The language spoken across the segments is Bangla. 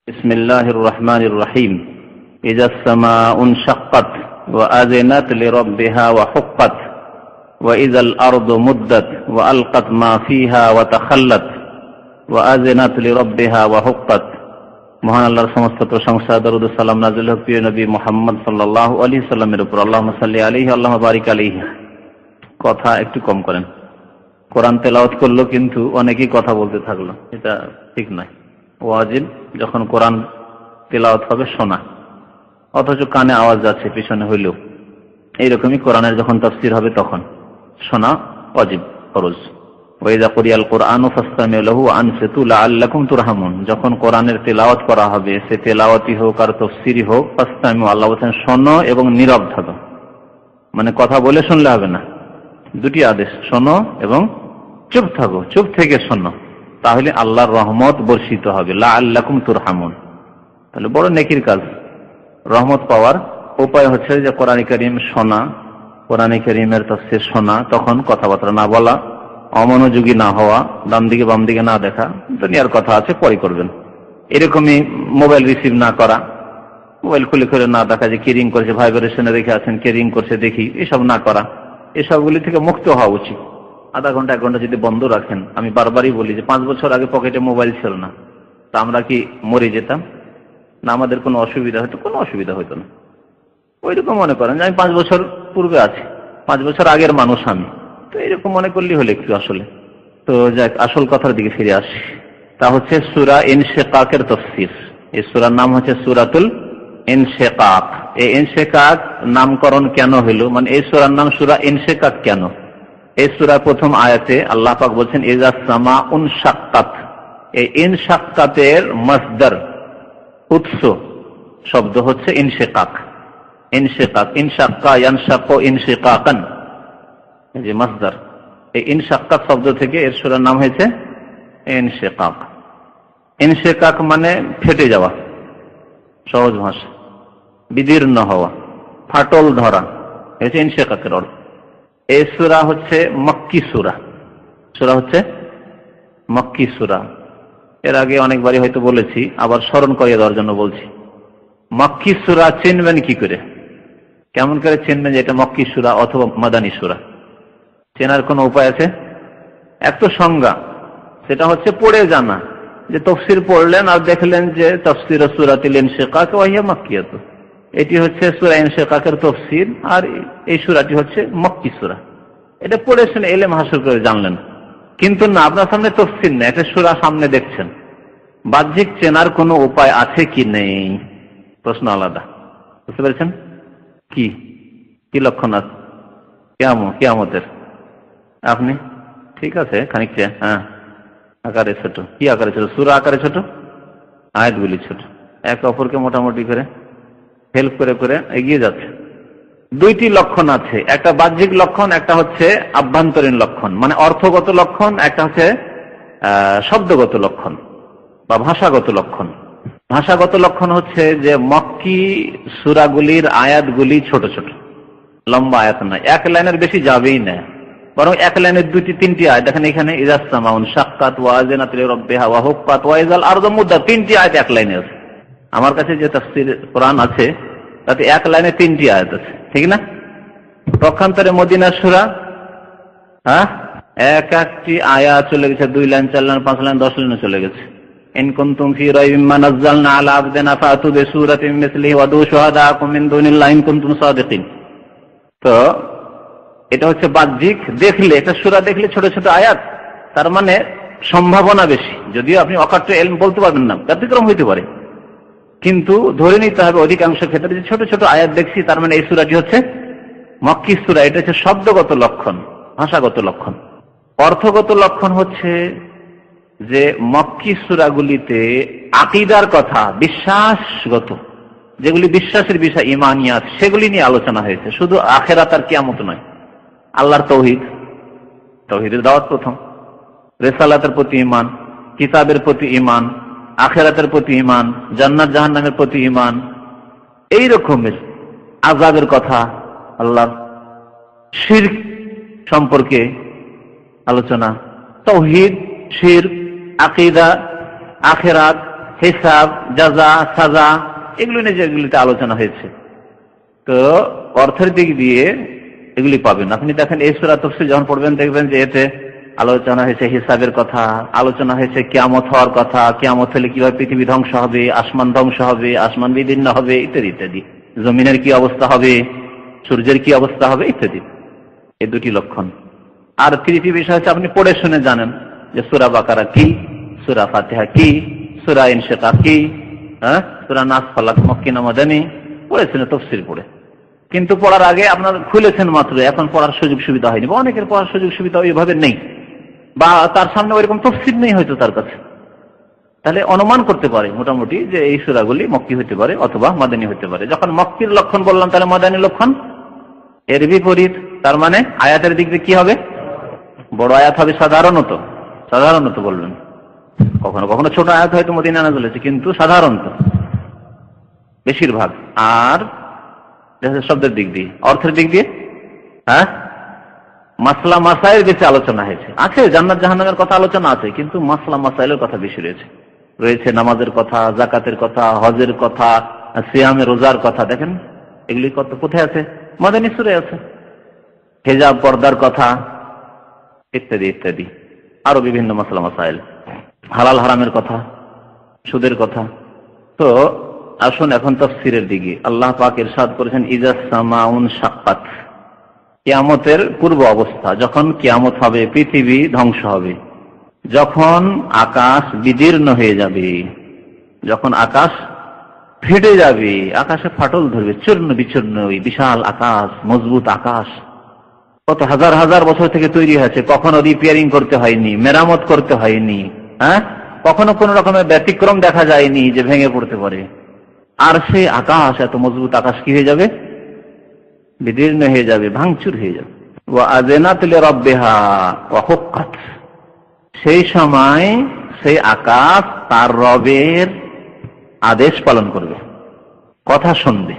بسم الله الرحمن الرحيم إذا السماء انشقت وأذنت لربها وحقت وإذا الأرض مدت وألقت ما فيها وتخلت وأذنت لربها وحقت মহান আল্লাহর সমস্ত প্রশংসা দরুদ ও সালাম নাযিল হোক প্রিয় নবী মুহাম্মদ সাল্লাল্লাহু আলাইহি সাল্লামের উপর। আল্লাহুম্মা সাল্লি আলাইহি আল্লাহুম্মা বারিক আলাইহি। কথা একটু কম করেন। কোরআন তেলাওয়াত করলো কিন্তু অনেকেই কথা বলতে থাকলো, এটা ঠিক নয়। ওয়াজিব যখন কোরআন তেলাওয়াত হবে শোনা, অথচ কানে আওয়াজ যাচ্ছে পিছনে হইলেও। এইরকমই কোরআনের যখন তাফসীর হবে তখন শোনা ওয়াজিব, ফরজ। ওয়াইযা কুরিয়াল কুরআনু ফাসতামিউ লাহু ওয়া আনসিতু লাআল্লাকুম তুরহামুন। যখন কোরআনের তেলাওয়াত করা হবে, সে তেলাওয়াতই হোক আর তাফসীরই হোক, ফাসতামিউ, আল্লাহ বলেন শোনো এবং নীরব থাকো। মানে কথা বলে শুনলে হবে না, দুটি আদেশ, শোনো এবং চুপ থাকো, চুপ থেকে শোনো, তাহলে আল্লাহর রহমত বর্ষিত হবে। লাআল্লাকুম তুরহামুন, তাহলে বড় নেকির কাজ। রহমত পাওয়ার উপায় হচ্ছে যে কোরআন কারীম শোনা, কোরআন কারীমের তাফসীর শোনা, তখন কথাবার্তা না বলা, অমনোযোগী না হওয়া, ডান দিকে বাম দিকে না দেখা, দুনিয়ার কথা আছে পরে করবেন। এরকমই মোবাইল রিসিভ না করা, মোবাইল খুলে খুলে না দেখা, যে কেরিং করছে, ভাইব্রেশনে রেখে আছেন কেরিং করছে দেখি, এসব না করা, এসবগুলি থেকে মুক্ত হওয়া উচিত। আধা ঘন্টা 1 ঘন্টা যদি বন্ধ রাখেন, আমি বারবারই বলি যে 5 বছর আগে পকেটে মোবাইল ছিল না, তা আমরা কি মরে যেতাম না? আমাদের কোনো অসুবিধা হতো? কোনো অসুবিধা হতো না। ওইরকম মনে করেন যে আমি 5 বছর পূর্বে আছি, 5 বছর আগের মানুষ আমি, তো এরকম মনে করলেই হলো একটু আসলে। তো যাক, আসল কথার দিকে ফিরে আসি। তা হচ্ছে সূরা ইনশিকাকের তাফসীর। এই সূরার নাম হচ্ছে সূরাতুল ইনশিকাক। এই ইনশিকাক নামকরণ কেন হলো, মানে এই সূরার নাম সূরা ইনশিকাক কেন? এই সূরার প্রথম আয়াতে আল্লাহ পাক বলছেন ইযা সামাউন শাক্কাত। এই ইনশাক্কাতের মাসদার, উৎস শব্দ হচ্ছে ইনশিকাক। ইনশিকাক, ইনশাক্কা ইয়ানশাক্কু ইনশিকাকান, এই যে মাসদার, এই ইনশাক্কাত শব্দ থেকে এর সূরার নাম হয়েছে ইনশিকাক। ইনশিকাক মানে ফেটে যাওয়া, সহজ ভাষা, বিদীর্ণ হওয়া, ফাটল ধরা, হচ্ছে ইনশিকাকের অর্থ। এই সূরা হচ্ছে মক্কি সূরা। সূরা হচ্ছে মক্কি সূরা। এর আগে অনেকবারই হয়তো বলেছি, আবার স্মরণ করিয়ে দেওয়ার জন্য বলছি। মক্কি সূরা চিনবেন কি করে? কেমন করে চিনবেন যে এটা মক্কি সূরা অথবা মাদানী সূরা? চেনার কোনো উপায় আছে? এক তো সংজ্ঞা, সেটা হচ্ছে পড়ে জানা, যে তাফসীর পড়লেন আর দেখলেন যে তাফসীর সূরাতুল ইনশিকাক ওয়া হিয়া মাক্কিয়াতু, এটি হচ্ছে সূরা ইনশিকাকের তাফসীর, আর এই সূরাটি হচ্ছে মক্কি সূরা। এটা পড়ে শুনে ইলম হাসিল করে জানলেন। কিন্তু না, আপনার সামনে তাফসীর না, এটা সূরা সামনে দেখছেন, বাহ্যিক চেনার কোনো উপায় আছে কি নেই? প্রশ্ন আলাদা, বুঝতে পেরেছেন? কি কি লক্ষণ আছে কিয়ামতের? আপনি ঠিক আছে খানিকটা, হ্যাঁ, আকারে ছোট। কি আকারে ছোট? সূরা আকারে ছোট, আয়াতগুলি ছোট, একে অপরকে মোটামুটি করে হেল্প করে করে এগিয়ে যাচ্ছে। দুইটি লক্ষণ আছে, একটা বাহ্যিক লক্ষণ, একটা হচ্ছে আভ্যন্তরীণ লক্ষণ, মানে অর্থগত লক্ষণ, একটা হচ্ছে শব্দগত লক্ষণ বা ভাষাগত লক্ষণ। ভাষাগত লক্ষণ হচ্ছে যে মক্কি সূরাগুলির আয়াতগুলি ছোট ছোট, লম্বা আয়াত নয়, 1 লাইনের বেশি যাবেই না, বরং 1 লাইনের 2-3টি আয়াত। দেখেন এখানে ইযা সামাউন শাক্কাত ওয়া আযানাত লিরাব্বিহা ওয়া হুক্কাত ওয়া ইযাল আরদু মুদ্দাত, 3টি আয়াত 1 লাইনে আছে। আমার কাছে যে তাফসীর কোরআন আছে তাতে 1 লাইনে 3টি আয়াত আছে, ঠিক না? পক্ষান্তরে মদিনার সূরা, হ্যাঁ, একটি আয়াত চলে গেছে, 2 লাইন, 4 লাইন, 5 লাইন, 10 লাইনে চলে গেছে। ইন কুনতুম ফি রাইবিন মা নাযালনা আলা আবদিনা ফাতু বিসূরাতিন মিসলিহি ওয়া দু শুহাদাকুম মিন দুনিল্লাহি ইন কুনতুম সাদিকিন। তো এটা হচ্ছে বাহ্যিক, দেখলে এটা সূরা দেখলে ছোট ছোট আয়াত, তার মানে সম্ভাবনা বেশি, যদিও আপনি অকাট্য ইলম বলতে পারবেন না, ব্যতিক্রম হইতে পারে, কিন্তু ধরে নিতে হবে অধিকাংশ ক্ষেত্রে যে ছোট ছোট আয়াত দেখছি, তার মানে এই সূরাটি হচ্ছে মক্কি সূরা। এটা হচ্ছে শব্দগত লক্ষণ, ভাষাগত লক্ষণ। অর্থগত লক্ষণ হচ্ছে যে মক্কি সূরাগুলিতে আকীদার কথা, বিশ্বাসগত, যেগুলি বিশ্বাসের বিষয়, ঈমানিয়াত, সেগুলি নিয়ে আলোচনা হয়েছে। শুধু আখিরাত আর কিয়ামত নয়, আল্লাহর তাওহীদ, তাওহীদের দাওয়াত প্রথম, রিসালাতের প্রতি ঈমান, কিতাবের প্রতি ঈমান, আখিরাতের প্রতি ঈমান, জান্নাত জাহান্নামের প্রতি ঈমান, এই রকমের আযাবের কথা, আল্লাহর শিরক সম্পর্কে আলোচনা, তাওহীদ, শিরক, আকীদা, আখিরাত, হিসাব, জাযা, সাজা, এগুলো নিয়ে যেগুলিতে আলোচনা হয়েছে। তো অর্থের দিক দিয়ে এগুলি পাবেন। আপনি দেখেন এই সূরা তাফসীর যখন পড়বেন দেখবেন যে এতে আলোচনা হয়েছে হিসাবের কথা, আলোচনা হয়েছে কিয়ামত হওয়ার কথা, কিয়ামত হলে কিভাবে পৃথিবী ধ্বংস হবে, আসমান ধ্বংস হবে, আসমান বিদীর্ণ হবে ইত্যাদি ইত্যাদি, জমিনের কি অবস্থা হবে, সূর্যের কি অবস্থা হবে ইত্যাদি। এই দুটি লক্ষণ। আর তৃতীয় বিষয় হচ্ছে আপনি পড়ে শুনে জানেন যে সূরা বাকারা কি, সূরা ফাতিহা কি, সূরা ইনশিকাক কি, সূরা নাস, ফালাক মক্কি না মাদানী, পড়েছেন তাফসীর পড়ে। কিন্তু পড়ার আগে আপনার খুলেছেন মাত্র, এখন পড়ার সুযোগ সুবিধা হয়নি, বা অনেকের পড়ার সুযোগ সুবিধা ওইভাবে নেই, বা তার সামনে ওইরকম তাফসীর নেই হয়তো তার কাছে। তাহলে অনুমান করতে পারে মোটামুটি যে এই সূরাগুলি মক্কি হতে পারে অথবা মাদানী হতে পারে। যখন মক্কির লক্ষণ বললাম তাহলে মাদানী লক্ষণ এর বিপরীত, তার মানে আয়াতের দিক দিয়ে কি হবে, বড় আয়াত হবে সাধারণত, সাধারণত বলবেন, কখনো কখনো ছোট আয়াত হয়তো মদিনা নাযিল হয়েছে, কিন্তু সাধারণত বেশিরভাগ। আর শব্দের দিক দিয়ে, অর্থের দিক দিয়ে মাসলা মাসাইল বেশি আলোচনা হয়েছে। আছে জান্নাত জাহান্নামের কথা আলোচনা আছে, কিন্তু মাসলা মাসাইলের কথা বেশি রয়েছে নামাজের কথা, যাকাতের কথা, হজের কথা, সিয়ামে রোজার কথা। দেখেন এগুলি কত কোথায় আছে, মাদানী সূরায় আছে। হিজাব, পর্দার কথা ইত্যাদি ইত্যাদি, আরো বিভিন্ন মাসলা মাসাইল, হালাল হারামের কথা, সুদের কথা। তো আসুন এখন তাফসীরের দিকে। আল্লাহ পাক ইরশাদ করেছেন ইজাস সামাউন শাক্কাত, কিয়ামতের পূর্ব অবস্থা, যখন কিয়ামত হবে, পৃথিবী ধ্বংস হবে, যখন আকাশ বিদীর্ণ হয়ে যাবে, যখন আকাশ ফেটে যাবে, আকাশে ফাটল ধরবে, চূর্ণ বিচূর্ণ ওই বিশাল আকাশ, মজবুত আকাশ, কত হাজার হাজার বছর থেকে তৈরি হয়েছে, কখনো রিপেয়ারিং করতে হয়নি, মেরামত করতে হয়নি, কখনো কোন রকমের ব্যতিক্রম দেখা যায়নি যে ভেঙে পড়তে পারে। আর সেই আকাশ, এত মজবুত আকাশ কি হয়ে যাবে, বিদীর্ণ হয়ে যাবে, ভাঙচুর হয়ে যাবে। ওয়া আযানাত লিরাব্বিহা ওয়া হুক্কাত, সেই সময় সেই আকাশ তার রবের আদেশ পালন করবে, কথা শুনবে,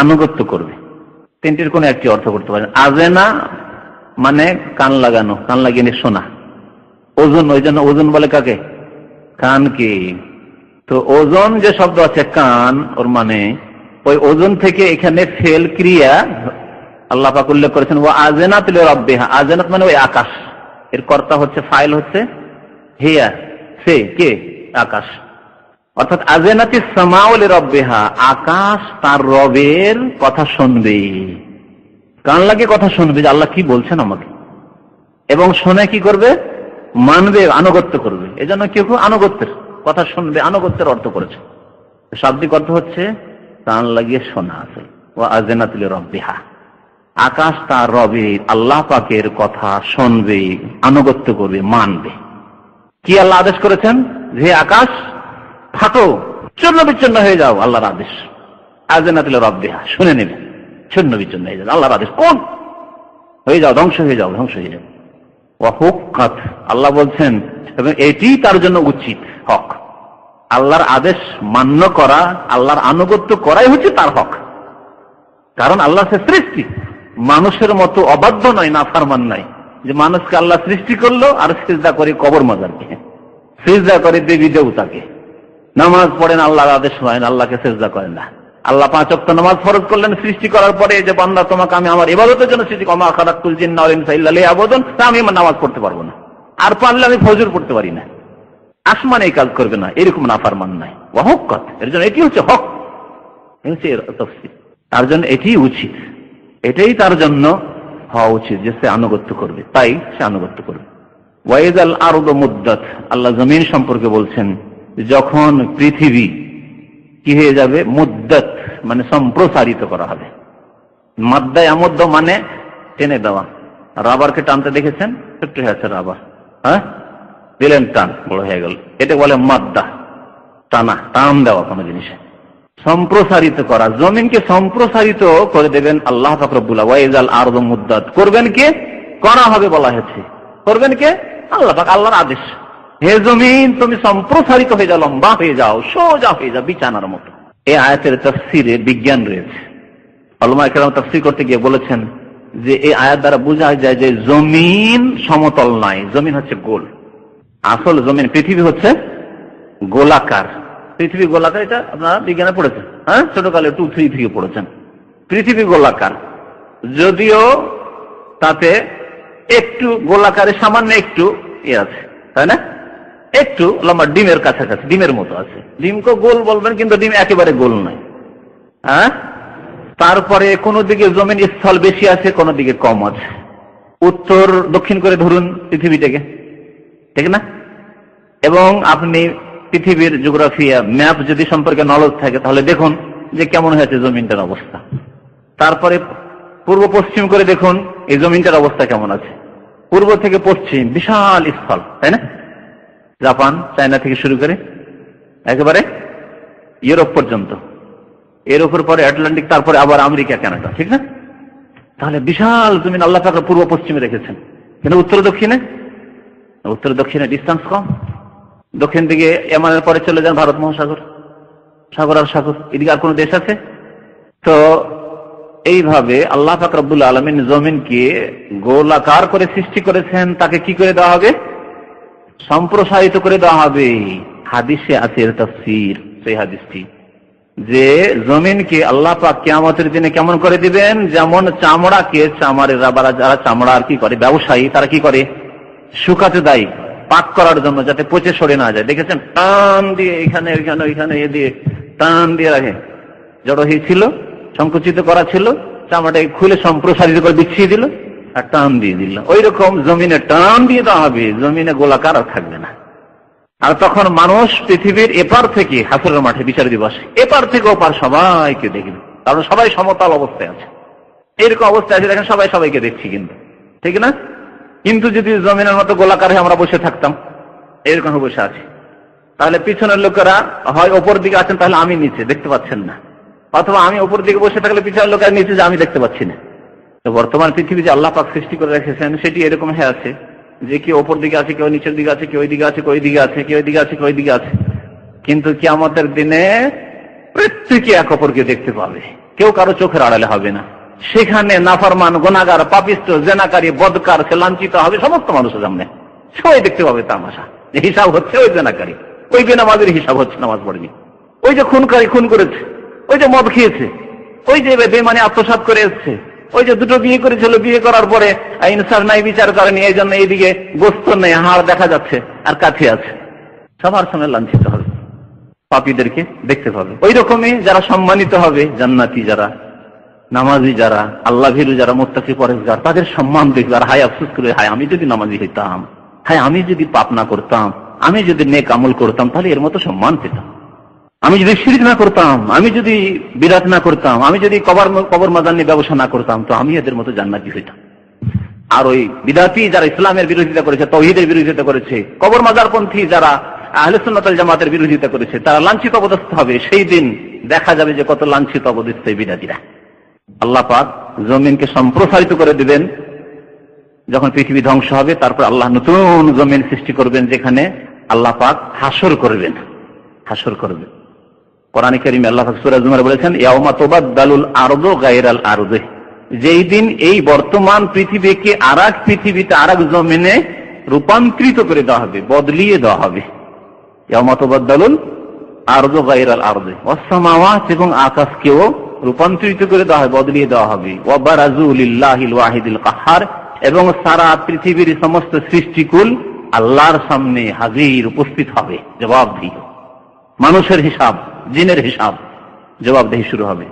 আনুগত্য করবে। তিনটির কোন একটি অর্থ করতে পারেন। আযেনা মানে কান লাগানো, কান লাগিয়ে শোনা। ওজন, ওই জন্য ওজন বলে কাকে, কানকে। তো ওজন যে শব্দ আছে কান, ওর মানে ওই ওজন থেকে এখানে ফেল ক্রিয়া আল্লাহ পাক উল্লেখ করেছেন ওয়া আযানাত লিরাব্বিহা। আযানাত মানে ওই আকাশ, এর কর্তা হচ্ছে, ফাইল হচ্ছে হিয়া, সে কে, আকাশ। অর্থাৎ আযানাতিস সামাউ লিরাব্বিহা, আকাশ তার রবের কথা শুনবে, কান লাগিয়ে কথা শুনবে যে আল্লাহ কি বলছেন আমাকে, এবং শুনে কি করবে, মানবে, আনুগত্য করবে। এজন্য কেউ আনুগত্যের কথা শুনবে, আনুগত্যের অর্থ করেছে। শাব্দিক অর্থ হচ্ছে কান লাগিয়ে শোনা আছে। ওয়া আযানাত লিরাব্বিহা, আকাশ তার রবের আল্লাহ পাকের কথা শুনবে, আনুগত্য করবে, মানবে। কি আল্লাহ আদেশ করেছেন, যে আকাশ ফাটো, চূর্ণ বিচ্ছিন্ন হয়ে যাও, আল্লাহর আদেশ। আযানাত লিরাব্বিহা, শুনে নেবে, চূর্ণ বিচ্ছিন্ন হয়ে যাও, আল্লাহর আদেশ। কোন হয়ে যাও, ধ্বংস হয়ে যাও, ধ্বংস হয়ে যাও। ওয়া হুক্কাত, আল্লাহ বলছেন, এবং এটি তার জন্য উচিত, হক। আল্লাহর আদেশ মান্য করা, আল্লাহর আনুগত্য করাই হচ্ছে তার হক। কারণ আল্লাহ সে সৃষ্টি, মানুষের মতো অবাধ্য নয়, নাফরমান নয়, যে মানুষকে আল্লাহ সৃষ্টি করলো আর সিজদা করে কবর মাজারকে, সিজদা করে দেবী দেবতাকে। নামাজ পড়েন, আল্লাহর আদেশ হয় না, আল্লাহকে সিজদা করেন না। আল্লাহ 5 ওয়াক্ত নামাজ ফরজ করলেন সৃষ্টি করার পরে, যে বান্দা তোমাকে আমি আমার ইবাদতের জন্য সৃষ্টি, ওয়া মা খালাকতুল জিন্না ওয়াল ইনসা ইল্লা লিয়াবুদুন, তা আমি নামাজ পড়তে পারবো না, আর পারলে আমি ফজর পড়তে পারি না। আসমান এই কাজ করবে না, এরকম নাফরমান নাই। ওয়া হুক্কাত, এর জন্য এটি হচ্ছে হক, হচ্ছে তাফসীর। তার জন্য এটি উচিত, এটাই তার জন্য হওয়া উচিত যে সে আনুগত্য করবে, তাই সে আনুগত্য করবে। ওয়া ইযাল আরদু মুদ্দাত, আল্লাহ জমিন সম্পর্কে বলছেন যখন পৃথিবী কি হয়ে যাবে, মুদ্দাত মানে সম্প্রসারিত করা হবে। মাদ্দা আমদ্দ মানে টেনে দেওয়া। রাবারকে টানতে দেখেছেন, ছোট্ট হয়ে আছে রাবার, দিলেন টান, বড় হয়ে গেল, এটা বলে মাদ্দা, টানা, টান দেওয়া কোনো জিনিসে। সম্প্রসারিত করা, জমিনকে সম্প্রসারিত করে দেবেন আল্লাহ পাক রব্বুল আলামিন। ওয়া ইযাল আরদু মুদ্দাত, করবেন কে, করা হবে বলা হয়েছে, করবেন কে, আল্লাহ পাক, আল্লাহর আদেশ। হে জমিন তুমি সম্প্রসারিত হয়ে যাও, লম্বা হয়ে যাও, সোজা হয়ে যাও, বিছানার মতো। এই আয়াতের তাফসীরে বিজ্ঞান রয়েছে। উলামায়ে কেরাম তাফসীর করতে গিয়ে বলেছেন যে এই আয়াত দ্বারা বোঝা যায় যে জমিন সমতল নয়, জমিন হচ্ছে গোল। আসল জমিন, পৃথিবী হচ্ছে গোলাকার, পৃথিবী গোলাকার, এটা আপনারা বিজ্ঞানে পড়েছেন, হ্যাঁ, ছোটকালে 2-3 থেকে পড়েছেন। পৃথিবী গোলাকার, যদিও তাতে একটু গোলাকারে সামান্য একটু আছে, তাই না, একটু লম্বা, ডিমের কাছাকাছি, ডিমের মতো আছে। ডিমকে গোল বলবেন, কিন্তু ডিম একেবারে গোল নয়, হ্যাঁ। তারপরে কোন দিকে জমিন স্থল বেশি আছে, কোন দিকে কম আছে। উত্তর দক্ষিণ করে ধরুন পৃথিবীটাকে, ঠিক না? এবং আপনি পৃথিবীর জিওগ্রাফিয়া ম্যাপ যদি সম্পর্কে নলেজ থাকে, তাহলে দেখুন যে কেমন হয়েছে জমিনটার অবস্থা। তারপরে পূর্ব পশ্চিম করে দেখুন এই জমিনটার অবস্থা কেমন আছে। পূর্ব থেকে পশ্চিম বিশাল স্থল, তাই না? জাপান, চায়না থেকে শুরু করে একেবারে ইউরোপ পর্যন্ত, এর উপর পরে আটলান্টিক, তারপরে আবার আমেরিকা, কানাডা, ঠিক না? তাহলে বিশাল জমিন আল্লাহ পাক পূর্ব পশ্চিমে রেখেছেন। কিন্তু উত্তর দক্ষিণে ডিস্টেন্স কম। দক্ষিণ দিকে এমানের পরে চলে যান ভারত মহাসাগর, সাগর আর সাগর, এদিকে আর কোন দেশ আছে? তো এইভাবে আল্লাহ পাক রব্বুল আলামিন জমিনকে গোলাকার করে সৃষ্টি করেছেন। তাকে কি করে দেওয়া হবে? সম্প্রসারিত করে দেওয়া হবে। হাদিসে আছে এর তাফসীর, সেই হাদিসটি যে জমিনকে আল্লাহ পাক কিয়ামতের দিনে কেমন করে দিবেন, যেমন চামড়াকে যারা চামড়া আর কি করে ব্যবসায়ী, তারা কি করে, শুকাতে দেয় পাক করার জন্য, যাতে পচে সরে না যায়। দেখেছেন, টান দিয়ে এখানে এ দিয়ে টান দিয়ে রাখে, জড়ো হয়েছিল, সংকুচিত করা ছিল, চামড়াটাকে খুলে সম্প্রসারিত করে বিছিয়ে দিল আর টান দিয়ে দিল। ওই রকম জমিনে টান দিয়ে দেওয়া হবে, জমিনে গোলাকার আর থাকবে না। আর তখন মানুষ পৃথিবীর এপার থেকে, হাসরের মাঠে বিচার দিবসে, এপার থেকে ওপার সবাইকে দেখবে, কারণ সবাই সমতল অবস্থায় আছে। এরকম অবস্থায় আছে, দেখেন সবাই সবাইকে দেখছি, কিন্তু ঠিক না? কিন্তু যদি জমিনের মতো গোলাকার হয়ে আমরা বসে থাকতাম, এরকম বসে আছি, তাহলে পিছনের লোকেরা হয় ওপর দিকে আছেন, তাহলে আমি নিচে দেখতে পাচ্ছেন না, অথবা আমি ওপর দিকে বসে থাকলে পিছনের লোকেরা নিচে, যে আমি দেখতে পাচ্ছি না। তো বর্তমান পৃথিবী যে আল্লাহ পাক সৃষ্টি করে রেখেছেন, সেটি এরকম হয়ে আছে যে কেউ ওপর দিকে আছে, কেউ নিচের দিকে আছে, কেউ ওই দিকে আছে, কেউ ওই দিকে আছে, কেউ ওই দিকে আছে, কেউ ওই দিকে আছে। কিন্তু কিয়ামতের দিনে প্রত্যেকে এক অপরকে দেখতে পাবে, কেউ কারো চোখের আড়ালে হবে না। সেখানে নাফরমান, গুনাহগার, পাপিষ্ট, জেনাকারী, বদকার সে লাঞ্ছিত হবে সমস্ত মানুষের সামনে, সবাই দেখতে পাবে তামাশা। যে হিসাব হচ্ছে ওই জেনাকারী, ওই বেনামাজের হিসাব হচ্ছে, নামাজ পড়েনি, ওই যে খুনকারী খুন করেছে, ওই যে মদ খেয়েছে, ওই যে বেমানে আত্মসাৎ করে এসছে, ওই যে দুটো বিয়ে করেছিল, বিয়ে করার পরে ইনসাফ নাই, বিচার করেনি, এই জন্য এইদিকে গোস্ত নেই, হাড় দেখা যাচ্ছে আর কাছে আছে, সবার সামনে লাঞ্ছিত হবে, পাপীদেরকে দেখতে পাবে। ওই রকমই যারা সম্মানিত হবে, জান্নাতি যারা, নামাজি যারা, আল্লাহ ভীরু যারা, মুত্তাকি পরেজগার, তাদের সম্মান দেখবে। আর হায় আফসোস করে, হায় আমি যদি নামাজি হইতাম, হায় আমি যদি পাপ না করতাম, আমি যদি নেক আমল করতাম, তাহলে এর মতো সম্মান পেতাম। আমি যদি শিরক না করতাম, আমি যদি বিরাট না করতাম, আমি যদি কবর মাজার নিয়ে ব্যবসা না করতাম, তো আমি এদের মতো জান্নাতি হইতাম। আর ওই বিদাতি যারা ইসলামের বিরোধিতা করেছে, তাওহীদের বিরোধিতা করেছে, কবর মাজারপন্থী যারা আহলে সুন্নাত ওয়াল জামাতের বিরোধিতা করেছে, তারা লাঞ্ছিত অবস্থা হবে। সেই দিন দেখা যাবে যে কত লাঞ্ছিত অবস্থা এই বিদাতিরা। আল্লাহ পাক জমিনকে সম্প্রসারিত করে দিবেন যখন পৃথিবী ধ্বংস হবে। তারপর আল্লাহ নতুন জমিন সৃষ্টি করবেন, যেখানে আল্লাহ পাক হাসর করবেন। কোরআনে কারীমে আল্লাহ পাক সূরা জুমারে বলেছেন, ইয়াউমা তুবাদদালুল আরদু গায়রাল আরদি, যেই দিন এই বর্তমান পৃথিবীকে আরেক পৃথিবীতে, আরেক জমিনে রূপান্তরিত করে দেওয়া হবে, বদলিয়ে দেওয়া হবে। ইয়াউমা তুবাদদালুল আরদু গায়রাল আরদি ওয়াস সামাওয়াত, এবং আকাশকেও রূপান্তরিত করে দেওয়া হবে, বদলিয়ে দেওয়া হবে। ওয়া বারাজু লিল্লাহিল ওয়াহিদিল কাহ্হার, এবং সারা পৃথিবীর সমস্ত সৃষ্টিকুল আল্লাহর সামনে হাজির, উপস্থিত হবে, জবাবদিহি, মানুষের হিসাব, জিনের হিসাব, জবাবদিহি শুরু হবে।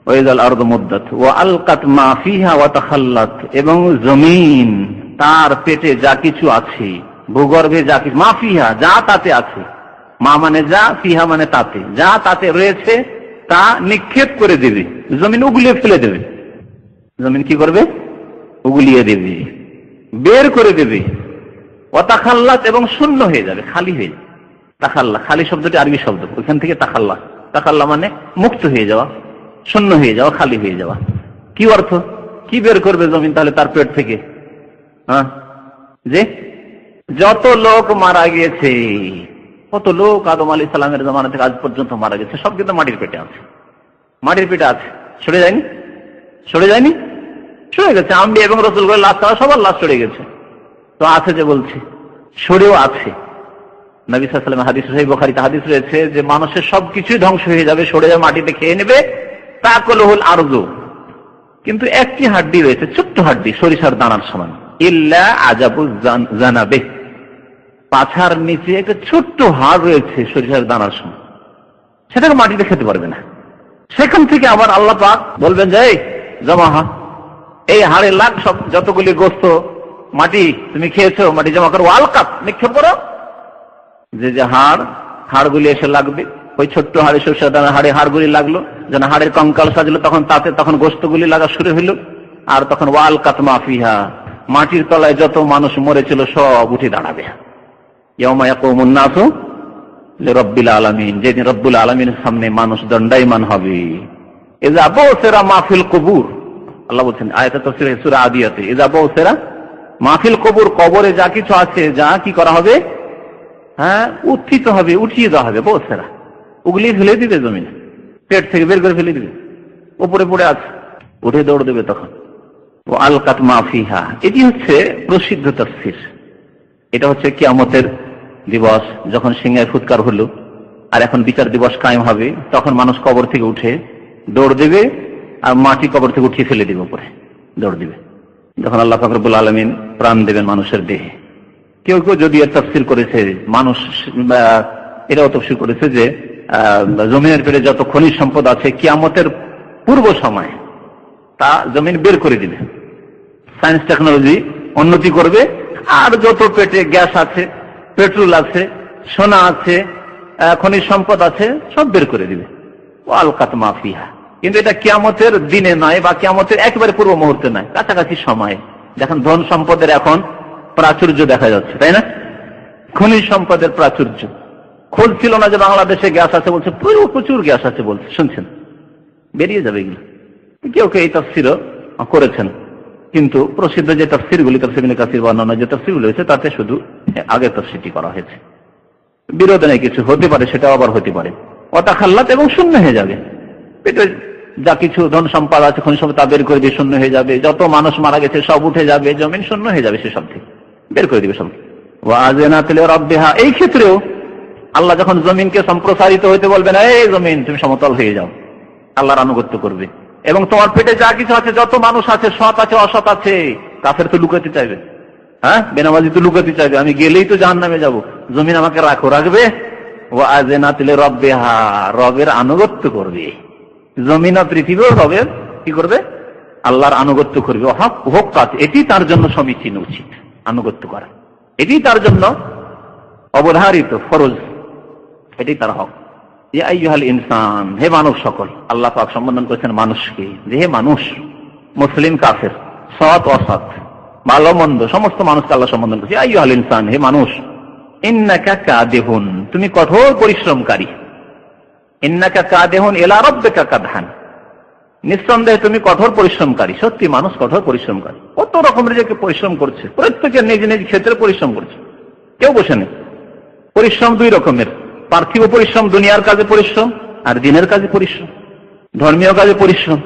ওয়াইযাল আরদু মুদ্দাত ওয়া আলকাত মা ফিহা ওয়া তাখাল্লাত, এবং জমিন তার পেটে যা কিছু আছে, ভূগর্ভে যা কিছু, মা ফিহা যা তাতে আছে, মা মানে যা, ফিহা মানে তাতে, যা তাতে রয়েছে তা নিক্ষেপ করে দেবে, জমিন উগলিয়ে ফেলে দেবে। জমিন কি করবে? উগলিয়ে দেবে, বের করে দেবে। ওয়া তাখাল্লাত, এবং শূন্য হয়ে যাবে, খালি হয়ে যাবে। তাখাল্লা, খালি শব্দটি আরবি শব্দ, ওইখান থেকে তাখাল্লা। তাখাল্লা মানে মুক্ত হয়ে যাওয়া, শূন্য হয়ে যাওয়া, খালি হয়ে যাওয়া। কি অর্থ? কি বের করবে জমিন তাহলে তার পেট থেকে? হ্যাঁ, যে যত লোক মারা গিয়েছে, কত লোক আদম আলাইহিস সালামের জামানা থেকে আজ পর্যন্ত মারা গেছে, সব কিন্তু মাটির পেটে আছে। মাটির পেটে আছে, সরে যায়নি, সরে যায়নি, সরে গেছে। আম্বিয়া এবং রাসূলগণের লাশ, তারা সবার লাশ সরে গেছে। তো আছে যে বলছে, সরেও আছে। নবী সাল্লাল্লাহু আলাইহি ওয়াসাল্লাম হাদিস সহিহ বুখারীতে হাদিস রয়েছে যে মানুষের সবকিছুই ধ্বংস হয়ে যাবে, সরে যাবে, মাটিতে খেয়ে নেবে, তাকুলুহুল আরজু, কিন্তু একটি হাড্ডি রয়েছে, ছোট্ট হাড্ডি, সরিষার দানার সমান, ইল্লা আজাবুজ জানাবে, পাছার নিচে একটা ছোট্ট হাড় রয়েছে সরিষার দানার সমান, সেটাকে মাটিতে খেতে পারবে না। সেখান থেকে আবার আল্লাহ পাক বলবেন যে এই জমা হা, এই হাড়ে লাগ, সব যতগুলি গোস্ত মাটি তুমি খেয়েছো মাটি জমা করো, আলকাত নিক্ষেপ করো। যে যে হাড়গুলি এসে লাগবে, ওই ছোট্ট হাড়ে সরিষার দানার হাড়ে হাড়গুলি লাগলো, যেন হাড়ের কঙ্কাল সাজলো, তখন গোস্তগুলি লাগা শুরু হইল। আর তখন ওয়ালকাত মাফিহা, মাটির তলায় যত মানুষ মরেছিল সব উঠে দাঁড়াবে। ইয়াউমা ইয়াকুমুন নাসু লিরাব্বিল আলামিন, যেদিন রব্বুল আলামিনের সামনে মানুষ দণ্ডায়মান হবে। ইযা বুসিরা মাফিল কুবুর, আল্লাহ বলছেন আয়াতে তাফসীরে সূরা আদিয়াতে, ইযা বুসিরা মাফিল কুবুর, কবরে যা কিছু আছে, যা কি করা হবে, হ্যাঁ উত্থিত হবে, উঠিয়ে দেওয়া হবে। বুসিরা উগলি ফেলে দিবে জমিনে, পেট থেকে বের করে ফেলে দিবে, উপরে পড়ে আছে, উঠে দৌড় দেবে তখন। ও আলকাত মাফিহা, এটি হচ্ছে প্রসিদ্ধ তাফসীর। এটা হচ্ছে কিয়ামতের দিবস, যখন সিংহায় ফুৎকার হলো আর এখন বিচার দিবস কায়েম হবে, তখন মানুষ কবর থেকে উঠে দৌড় দেবে আর মাটি কবর থেকে উঠিয়ে ফেলে দিবে, উপরে দৌড় দিবে, যখন আল্লাহ পাক রব্বুল আলামিন প্রাণ দেবেন মানুষের দেহে। কেউ কেউ যদি এর তাফসীর করেছে, মানুষ এটাও তাফসীর করেছে যে জমিনের পেটে যত খনিজ সম্পদ আছে কিয়ামতের পূর্ব সময় তা জমিন বের করে দিবে, সায়েন্স টেকনোলজি উন্নতি করবে, আর যত পেটে গ্যাস আছে, পেট্রোল আছে, সোনা আছে, খনিজ সম্পদ আছে, সব বের করে দিবে। ও আলকাত মাফিহা, কিন্তু এটা কিয়ামতের দিনে নয়, বা কিয়ামতের একেবারে পূর্ব মুহূর্তে নয়, কাছাকাছি সময়ে, যখন ধন সম্পদের এখন প্রাচুর্য দেখা যাচ্ছে, তাই না? খনিজ সম্পদের প্রাচুর্য, খোঁজ ছিল না যে বাংলাদেশে গ্যাস আছে, বলছে প্রচুর গ্যাস আছে, বলছে, শুনছেন, বেরিয়ে যাবে এগুলো। কেউ কেউ এই তাফসীরও করেছেন, কিন্তু প্রসিদ্ধ যে তাফসীরগুলি, তাফসীর ইবনে কাসির বর্ণনা যে তাফসীরগুলো হয়েছে, তাতে শুধু আগের তাফসীরটি করা হয়েছে। বিরোধ নেই, কিছু হতে পারে, সেটাও আবার হতে পারে। ওয়াতাখাল্লাত, এবং শূন্য হয়ে যাবে, পেটে যা কিছু ধন সম্পদ আছে, খনিজ সম্পদ তা বের করে দিয়ে শূন্য হয়ে যাবে, যত মানুষ মারা গেছে সব উঠে যাবে, জমিন শূন্য হয়ে যাবে, সেসব থেকে বের করে দিবে সব। ওয়া আযানাত লিরাব্বিহা, এই ক্ষেত্রেও আল্লাহ যখন জমিনকে সম্প্রসারিত হইতে বলবেন, এই জমিন তুমি সমতল হয়ে যাও, আল্লাহর আনুগত্য করবে, এবং তোমার পেটে যা কিছু আছে, যত মানুষ আছে, সৎ আছে অসৎ আছে, কাফের তো লুকাতে চাইবে, হ্যাঁ বেনামাজি তো লুকাতে চাইবে, আমি গেলেই তো জাহান্নামে যাব, জমিন আমাকে রাখবে। ওয়া আযানাত লিরাব্বিহা, রবের আনুগত্য করবে, জমিন আর পৃথিবীও রবের কি করবে, আল্লাহর আনুগত্য করবে। হক কাজ, এটি তার জন্য সমীচীন, উচিত আনুগত্য করা, এটি তার জন্য অবধারিত ফরজ, এটি তার হক। ইয়া আইয়ুহাল ইনসান, হে মানব সকল, আল্লাহ পাক সম্বোধন করেছেন মানুষকে যে হে মানুষ, মুসলিম কাফের, সৎ অসৎ, ভালো মন্দ, সমস্ত মানুষকে আল্লাহ সম্বোধন করেছে আইয়ুহাল ইনসান, হে মানুষ, ইন্নাকা কাদিহুন, তুমি কঠোর পরিশ্রমকারী, ইন্নাকা কাদিহুন ইলা রাব্বিকা কাদহান, নিঃসন্দেহে তুমি কঠোর পরিশ্রমকারী। সত্যি মানুষ কঠোর পরিশ্রমকারী, কত রকমের যে পরিশ্রম করছে, প্রত্যেকে নিজ নিজ ক্ষেত্রে পরিশ্রম করছে, কেউ বসে নেই। পরিশ্রম দুই রকমের, পার্থিব পরিশ্রম, দুনিয়ার কাজে পরিশ্রম, আর দিনের কাজে পরিশ্রম, ধর্মীয় কাজে পরিশ্রম।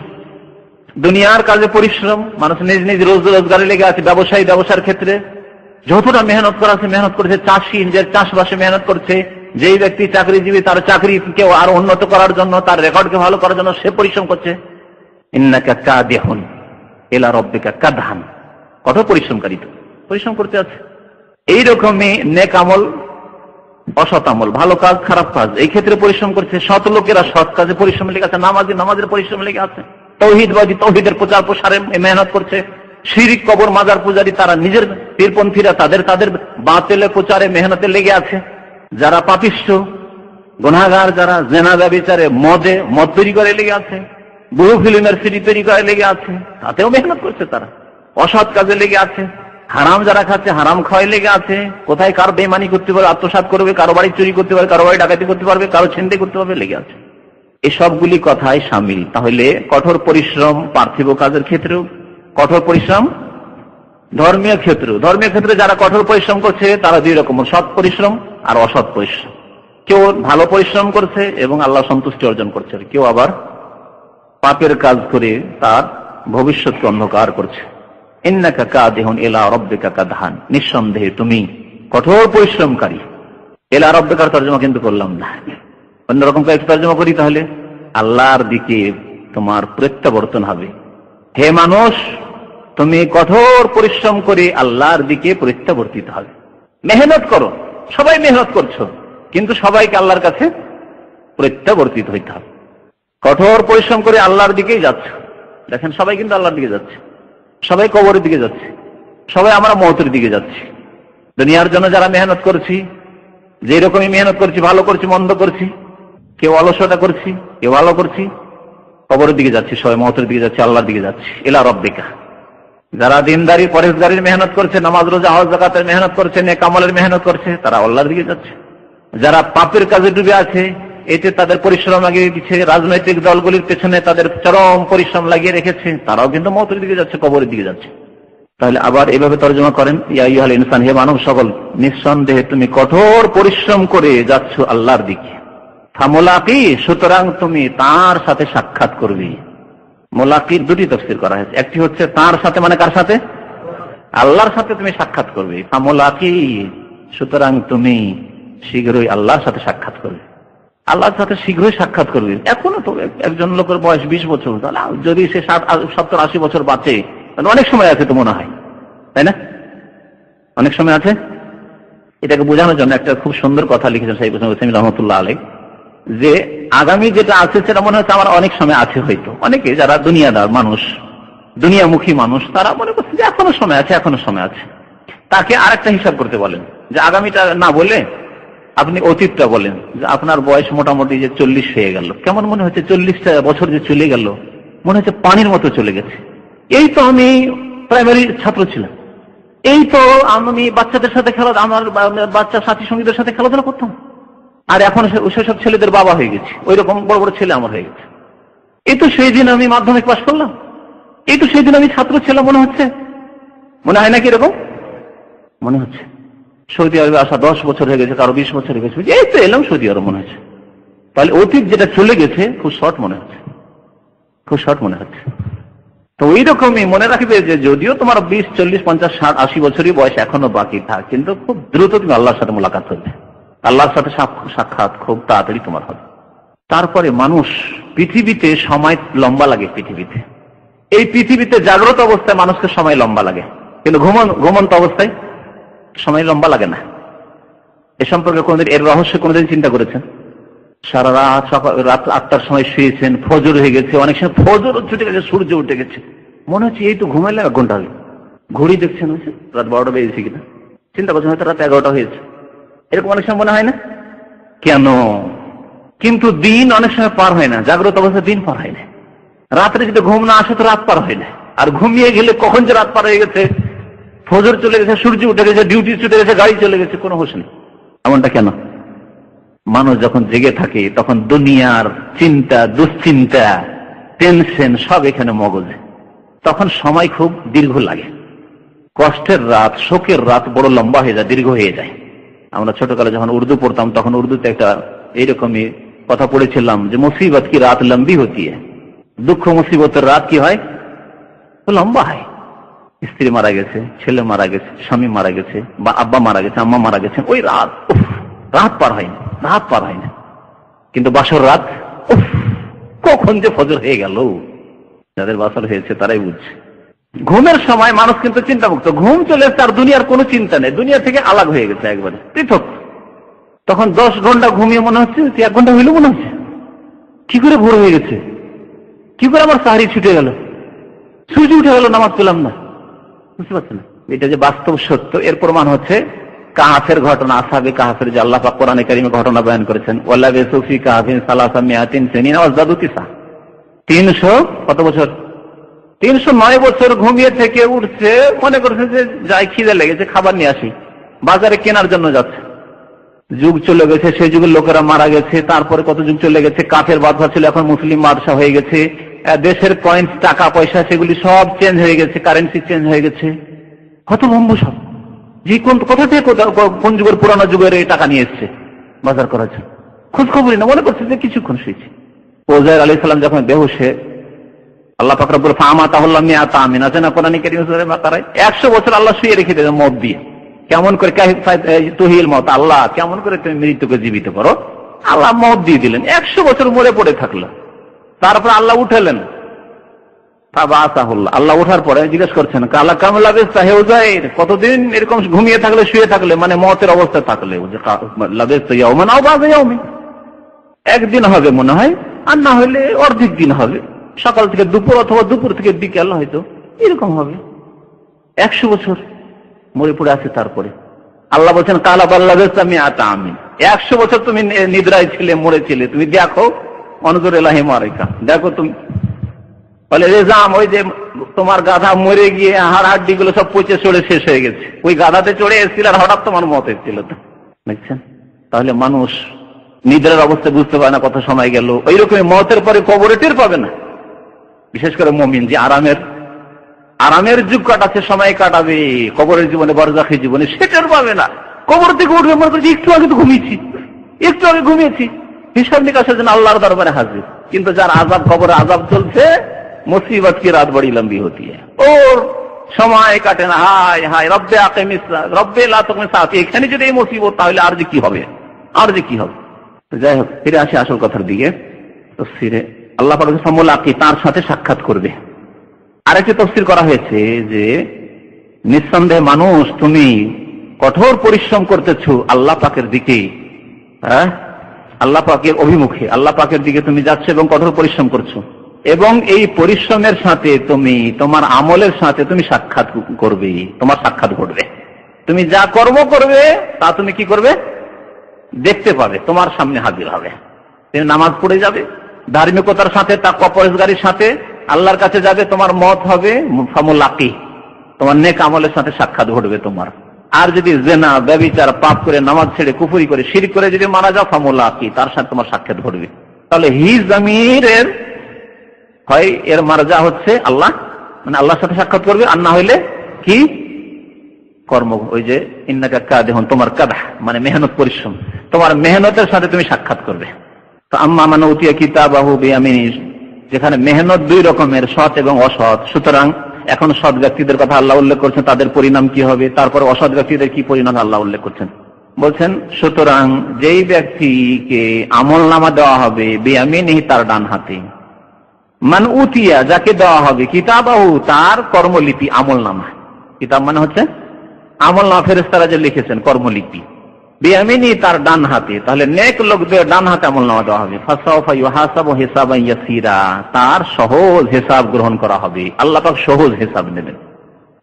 দুনিয়ার কাজে পরিশ্রম, মানুষ নিজ নিজ রোজগারে লেগে আছে, ব্যবসার ক্ষেত্রে যতটা মেহনত করা আছে মেহনত করছে, চাষি নিজের চাষবাসে মেহনত করছে, যেই ব্যক্তি চাকরিজীবী তার চাকরিকে আরো উন্নত করার জন্য, তার রেকর্ডকে ভালো করার জন্য সে পরিশ্রম করছে। ইন্নাকা কাদিহুন ইলা রাব্বিকা কাদহান, কঠোর পরিশ্রমকারী, তো পরিশ্রম করতে আছে। এইরকমই নেক আমল, অসৎ আমল, ভালো কাজ, খারাপ কাজ, এই ক্ষেত্রে পরিশ্রম করছে। সৎ লোকেরা সৎ কাজে পরিশ্রম লেগে আছে, নামাজের পরিশ্রম লেগে আছে, তৌহিদবাদী তৌহিদের প্রচার প্রসারে মেহনত করছে। শিরিক, কবর, মাজার পূজারী, তারা নিজের পীরপন্থীরা তাদের বাতিলের প্রচারে মেহনতে লেগে আছে। যারা পাপিষ্ঠ গুনাহগার, যারা জেনা ব্যভিচারে মদ তৈরি করে লেগে আছে, বহু ফিল্মের সিডি তৈরি করে লেগে আছে, তাতেও মেহনত করছে। তারা অসৎ কাজে লেগে আছে, হারাম যারা খাচ্ছে হারাম খাওয়াই লেগে আছে, কোথায় কার বেমানি করতে পারবে, আত্মসাৎ করবে, কারো বাড়ি চুরি করতে পারবে, কারো বাড়ি ডাকাতি করতে পারবে, কারো ছিনতাই করতে পারবে, লেগে আছে। এই সবগুলি কথাই শামিল। তাহলে কঠোর পরিশ্রম পার্থিব কাজের ক্ষেত্রেও, কঠোর পরিশ্রম ধর্মীয় ক্ষেত্রে যারা কঠোর পরিশ্রম করছে তারা দুই রকম, সৎ পরিশ্রম আর অসৎ পরিশ্রম। কেউ ভালো পরিশ্রম করছে এবং আল্লাহ সন্তুষ্টি অর্জন করছে, কেউ আবার পাপের কাজ করে তার ভবিষ্যৎকে অন্ধকার করছে। ইন্নাকা কাদিহুন ইলা রাব্বিকা কাদহান, নিঃসন্দেহে তুমি কঠোর পরিশ্রমকারী ইলা রাব্বিকার তর্জমা কিন্তু করলাম না, অন্যরকম একটু তর্জমা করি, তাহলে আল্লাহর দিকে তোমার প্রত্যাবর্তন হবে। হে মানুষ, তুমি কঠোর পরিশ্রম করে আল্লাহর দিকে প্রত্যাবর্তিত হবে। মেহনত করো, সবাই মেহনত করছো, কিন্তু সবাইকে আল্লাহর কাছে প্রত্যাবর্তিত হইতে হবে। কঠোর পরিশ্রম করে আল্লাহর দিকেই যাচ্ছে। দেখেন সবাই কিন্তু আল্লাহর দিকে যাচ্ছে, সবাই কবরের দিকে যাচ্ছে, সবাই আমরা মওতের দিকে যাচ্ছি। দুনিয়ার জন্য যারা মেহনত করছি, যে রকমই মেহনত করছি, ভালো করছি মন্দ করছি, কেউ অলসতা করছি, কেউ ভালো করছি, কবরের দিকে যাচ্ছি, সবাই মওতের দিকে যাচ্ছি, আল্লাহর দিকে যাচ্ছি। ইলা রাব্বিকা। যারা দিনদারি পরেশগারির মেহনত করছে, নামাজ রোজা হজ যাকাতের মেহনত করছে, নেক আমলের মেহনত করছে, তারা আল্লাহর দিকে যাচ্ছে। যারা পাপের কাজে ডুবে আছে, এতে তাদের পরিশ্রম লাগিয়ে দিচ্ছে, রাজনৈতিক দলগুলির পেছনে তাদের চরম পরিশ্রম লাগিয়ে রেখেছে, তারাও কিন্তু মওতের দিকে যাচ্ছে, কবরের দিকে যাচ্ছে। তাহলে আবার এভাবে তর্জমা করেন, ইয়া আইয়ুহাল ইনসান, হে মানব সকল, নিঃসন্দেহে তুমি কঠোর পরিশ্রম করে যাচ্ছ আল্লাহর দিকে। ফামুলাকি, সুতরাং তুমি তার সাথে সাক্ষাৎ করবে। মোলাকির দুটি তাফসীর করা হয়েছে, একটি হচ্ছে তার সাথে, মানে কার সাথে? আল্লাহর সাথে তুমি সাক্ষাৎ করবে। ফামুলাকি, সুতরাং তুমি শীঘ্রই আল্লাহর সাথে সাক্ষাৎ করবে। আল্লাহর সাথে শীঘ্রই সাক্ষাৎ করবে। এখনো তো একজন লোকের বয়স 20 বছর, তাহলে যদি সে 70-80 বছর বাঁচে, তাহলে অনেক সময় আছে তো মনে হয়, তাই না? অনেক সময় আছে। এটাকে বোঝানোর জন্য একটা খুব সুন্দর কথা লিখেছেন শাইখ হোসেন রহমতুল্লাহ আলাইহি, যে আগামী যেটা আছে সেটা মনে হচ্ছে আমার অনেক সময় আছে। হয়তো অনেকে যারা দুনিয়াদার মানুষ, দুনিয়ামুখী মানুষ, তারা মনে করছে যে এখনো সময় আছে, এখনো সময় আছে। তাকে আরেকটা হিসাব করতে বলেন, যে আগামীটা না বলে আপনি অতীতটা বলেন, যে আপনার বয়স মোটামুটি যে 40 হয়ে গেল, কেমন মনে হচ্ছে? 40টা বছর যে চলে গেল, মনে হচ্ছে পানির মতো চলে গেছে। এই তো আমি প্রাইমারি ছাত্র ছিলাম, এই তো আমি বাচ্চাদের সাথে আমার বাচ্চা সাথী সঙ্গীদের সাথে খেলাধুলা করতাম, আর এখন সেসব ছেলেদের বাবা হয়ে গেছে, ওই রকম বড় বড় ছেলে আমার হয়ে গেছে। এই তো সেই দিন আমি মাধ্যমিক পাশ করলাম, এই তো সেই দিন আমি ছাত্র ছিলাম, মনে হচ্ছে। মনে হয় না কি এরকম? মনে হচ্ছে। সৌদি আরবে আসা 10 বছর হয়ে গেছে, কারো 20 বছর হয়ে গেছে, এই তো এলাম সৌদি আরব, মনে হচ্ছে। তাহলে অতীত যেটা চলে গেছে খুব শর্ট মনে হচ্ছে, খুব শর্ট মনে হচ্ছে। তো ওই রকমই মনে রাখবে যে যদিও তোমার 20, 40, 50, 60, 80 বছরই বয়স এখনো বাকি থাক, কিন্তু খুব দ্রুত তুমি আল্লাহর সাথে মোলাকাত হবে, আল্লাহর সাথে সাক্ষাৎ খুব তাড়াতাড়ি তোমার হবে। তারপরে মানুষ, পৃথিবীতে সময় লম্বা লাগে। এই পৃথিবীতে জাগ্রত অবস্থায় মানুষকে সময় লম্বা লাগে, কিন্তু ঘুমন্ত অবস্থায় সময় লম্বা লাগে না। এ সম্পর্কে কোনদিন, এর রহস্য কোনদিন চিন্তা করেছেন? সারা রাত 8টার সময় শুয়েছেন, ফজর হয়ে গেছে, অনেক সময় ফজর ছুটে গেছে, সূর্য উঠে গেছে, মনে হচ্ছে এই তো ঘুমাইলাম 1 ঘন্টা আগে। ঘড়ি দেখছেন হয়েছে রাত 12টা বেজেছে কিনা, চিন্তা করছেন হয়তো রাত 11টা হয়েছে, এরকম অনেক সময় মনে হয় না? কেন? কিন্তু দিন অনেক সময় পার হয় না, জাগ্রত অবস্থায় দিন পার হয় না। রাত্রে যদি ঘুম না আসে তো রাত পার হয় না, আর ঘুমিয়ে গেলে কখন যে রাত পার হয়ে গেছে, ফজর চলে গেছে, সূর্য উঠে গেছে, ডিউটি ছুটে গেছে, গাড়ি চলে গেছে, কোনো হোশ নেই। এমনটা কেন? মানুষ যখন জেগে থাকে তখন দুনিয়ার চিন্তা, দুশ্চিন্তা, টেনশন সব এখানে মগজে, তখন সময় খুব দীর্ঘ লাগে। কষ্টের রাত, শোকের রাত বড় লম্বা হয়ে যায়, দীর্ঘ হয়ে যায়। আমরা ছোটকালে যখন উর্দু পড়তাম তখন উর্দুতে একটা এইরকমই কথা পড়েছিলাম যে মুসিবত কি রাত লম্বি হতি হয়, দুঃখ মুসিবতের রাত কি হয়? লম্বা হয়। স্ত্রী মারা গেছে, ছেলে মারা গেছে, স্বামী মারা গেছে, বা আব্বা মারা গেছে, আম্মা মারা গেছে, ওই রাত রাত পার হয় না, রাত পার হয় না। কিন্তু বাসর রাত, কখন যে ফজর হয়ে গেল, যাদের বাসর হয়েছে তারাই বুঝছে। ঘুমের সময় মানুষ কিন্তু চিন্তামুক্ত, ঘুম চলে এসছে, আর দুনিয়ার কোনো চিন্তা নেই, দুনিয়া থেকে আলাদা হয়ে গেছে, একবারে পৃথক। তখন 10 ঘন্টা ঘুমিয়ে মনে হচ্ছে 1 ঘন্টা হইল, মনে হচ্ছে কি করে ভোর হয়ে গেছে, কি করে আমার সাহারি ছুটে গেল, সূর্য উঠে গেল, নামাজ পেলাম না। বুঝতে পারছেন? এটা যে বাস্তব সত্য, এর প্রমাণ হচ্ছে কাহাফের ঘটনা, আসহাবে কাহাফের, যে আল্লাহ পাক কোরআনে কারীমে ঘটনা বয়ান করেছেন। ওয়ালা বিসুফি কাহাফিন সালাসা মিয়াতিন সিনিনা ওয়াজদাদু তিসা, 300 কত বছর? 309 বছর ঘুমিয়ে থেকে উঠছে, মনে করছে যে যাই খিদে লেগেছে, খাবার নিয়ে আসি, বাজারে কেনার জন্য যাচ্ছে। যুগ চলে গেছে, সেই যুগের লোকেরা মারা গেছে, তারপরে কত যুগ চলে গেছে, কাফের বাদশা ছিল, এখন মুসলিম বাদশা হয়ে গেছে, দেশের কয়েন্স, টাকা পয়সা, সেগুলি সব চেঞ্জ হয়ে গেছে, কারেন্সি চেঞ্জ হয়ে গেছে, কত বম্ব সব, যে কোথা থেকে কোন যুগের, পুরানো যুগের এই টাকা নিয়ে এসছে বাজার করার জন্য, খোঁজ খবরই না। মনে করছে যে কিছুক্ষণ শুয়েছে। ওজাইর আলাইহিস সালাম যখন বেহুশে, আল্লাহ পাক রব্বুল ফামাতাহুল্লাহ মিয়াতা আমিন, আছে না কোরআনে কারীম সূরা বাকারায়, 100 বছর আল্লাহ শুয়ে রেখে দেন মদ দিয়ে, কেমন করে তুহিল মত, আল্লাহ কেমন করে তুমি মৃত্যুকে জীবিত করো? আল্লাহ মত দিয়ে দিলেন, 100 বছর মরে পড়ে থাকলো। তারপর আল্লাহ উঠালেন, আল্লাহ ওঠার পরে জিজ্ঞেস করছেন কালা কামলা বেস্তা হেউ যায়, কতদিন এরকম ঘুমিয়ে থাকলে, শুয়ে থাকলে, মানে মতের অবস্থায় থাকলে? একদিন হবে মনে হয়, আর না হলে অর্ধেক দিন হবে, সকাল থেকে দুপুর অথবা দুপুর থেকে বিকেল, হয়তো এরকম হবে। 100 বছর মরে পড়ে আছে। তারপরে আল্লাহ বলছেন কালা বাল্লা বেস্তা আমি আতা আমি, 100 বছর তুমি নিদ্রায় ছিলে, মরেছিলে, তুমি দেখো অনজর এলাহি মারিকা, দেখো তুমি। বলে রেজাম, ওই যে তোমার গাধা মরে গিয়ে হাড় হাড্ডি গুলো সব পচে চড়ে শেষ হয়ে গেছে, ওই গাধাতে চড়ে এসেছিল আর হঠাৎ তোমার মত এসেছিল। তো দেখছেন, তাহলে মানুষ নিদ্রার অবস্থায় বুঝতে পারে না কত সময় গেল। ওইরকমই মতের পরে কবরে টের পাবে না। বিশেষ করে মুমিন যে আরামের যুগ কাটাচ্ছে, সময় কাটাবে কবরের জীবনে, বারজাখী জীবনে, সে টের পাবে না। কবর থেকে উঠবে মনে করছে একটু আগে তো ঘুমিয়েছি, একটু আগে ঘুমিয়েছি, হিসাব নিকাশের জন্য আল্লাহর দরবারে হাজির। কিন্তু যার আযাব, কবরে আযাব চলছে, মুসিবত কি রাত বড়ি লম্বি হতি হ্যায়, ওর সময় কাটে না। হায় হায় রব্বে আকিমিস সালাত, রব্বে লা তুকিমিস সালাত, এখানে যদি এই মুসিবত, তাহলে আর যে কি হবে, আর যে কি হবে। তো যাই হোক, ফিরে আসি আসল কথার দিকে। তাফসীরে আল্লাহ পাক মুলাকি, তার সাথে সাক্ষাৎ করবে। আরেকটি তাফসীর করা হয়েছে যে নিঃসন্দেহে মানুষ, তুমি কঠোর পরিশ্রম করতেছো আল্লাহ পাকের দিকে, হ্যাঁ, আল্লাহ পাকের অভিমুখে, আল্লাহ পাকের দিকে তুমি যাচ্ছ এবং কঠোর পরিশ্রম করছো, এবং এই পরিশ্রমের সাথে তুমি তোমার আমলের সাথে তুমি সাক্ষাৎ করবে, তোমার সাক্ষাৎ ঘটবে। তুমি যা কর্ম করবে তা তুমি কি করবে, দেখতে পাবে, তোমার সামনে হাজির হবে। তুমি নামাজ পড়ে যাবে, ধার্মিকতার সাথে, তাকওয়া পরহেজগারির সাথে আল্লাহর কাছে যাবে, তোমার মত হবে ফামুলাকি, তোমার নেক আমলের সাথে সাক্ষাৎ ঘটবে তোমার। আর যদি জিনা, ব্যভিচার, পাপ করে, নামাজ ছেড়ে, কুফরি করে, শিরক করে যদি মারা যাও, ফামুলাকি, তার সাথে তোমার সাক্ষাৎ ঘটবে। তাহলে হি জামিরের হয় এর মারজা হচ্ছে আল্লাহ, মানে আল্লাহর সাথে সাক্ষাৎ করবে, আর না হইলে কি কর্ম, ওই যে ইন্নাকা কাদিহুন, তোমার কাদহ মানে মেহনত, পরিশ্রম, তোমার মেহনতের সাথে তুমি সাক্ষাৎ করবে। তো আম্মা মান উতিয়া কিতাবাহু বিয়ামিনি, যেখানে মেহনত দুই রকমের, সৎ এবং অসৎ। সুতরাং এখন সৎ ব্যক্তিদের কথা আল্লাহ উল্লেখ করছেন, তাদের পরিণাম কি হবে, তারপর অসৎ ব্যক্তিদের কি পরিণাম আল্লাহ উল্লেখ করছেন। বলছেন সুতরাং যেই ব্যক্তিকে আমলনামা দেওয়া হবে বিয়ামিনিহি, তার ডান হাতে, মান উতিয়া, যাকে দেওয়া হবে কিতাবাহু, তার কর্মলিপি, আমলনামা। কিতাব মানে হচ্ছে আমলনামা, ফেরেশতারা যে লিখেছেন কর্মলিপি, বিয়ামিনি, তার ডান হাতে। তাহলে নেক লোকদের ডান হাতে আমলনামা দেওয়া হবে। ফাসাউফা ইউহাসাবু হিসাবান ইয়াসিরা, তার সহজ হিসাব গ্রহণ করা হবে। আল্লাহ পাক সহজ হিসাব নেবেন।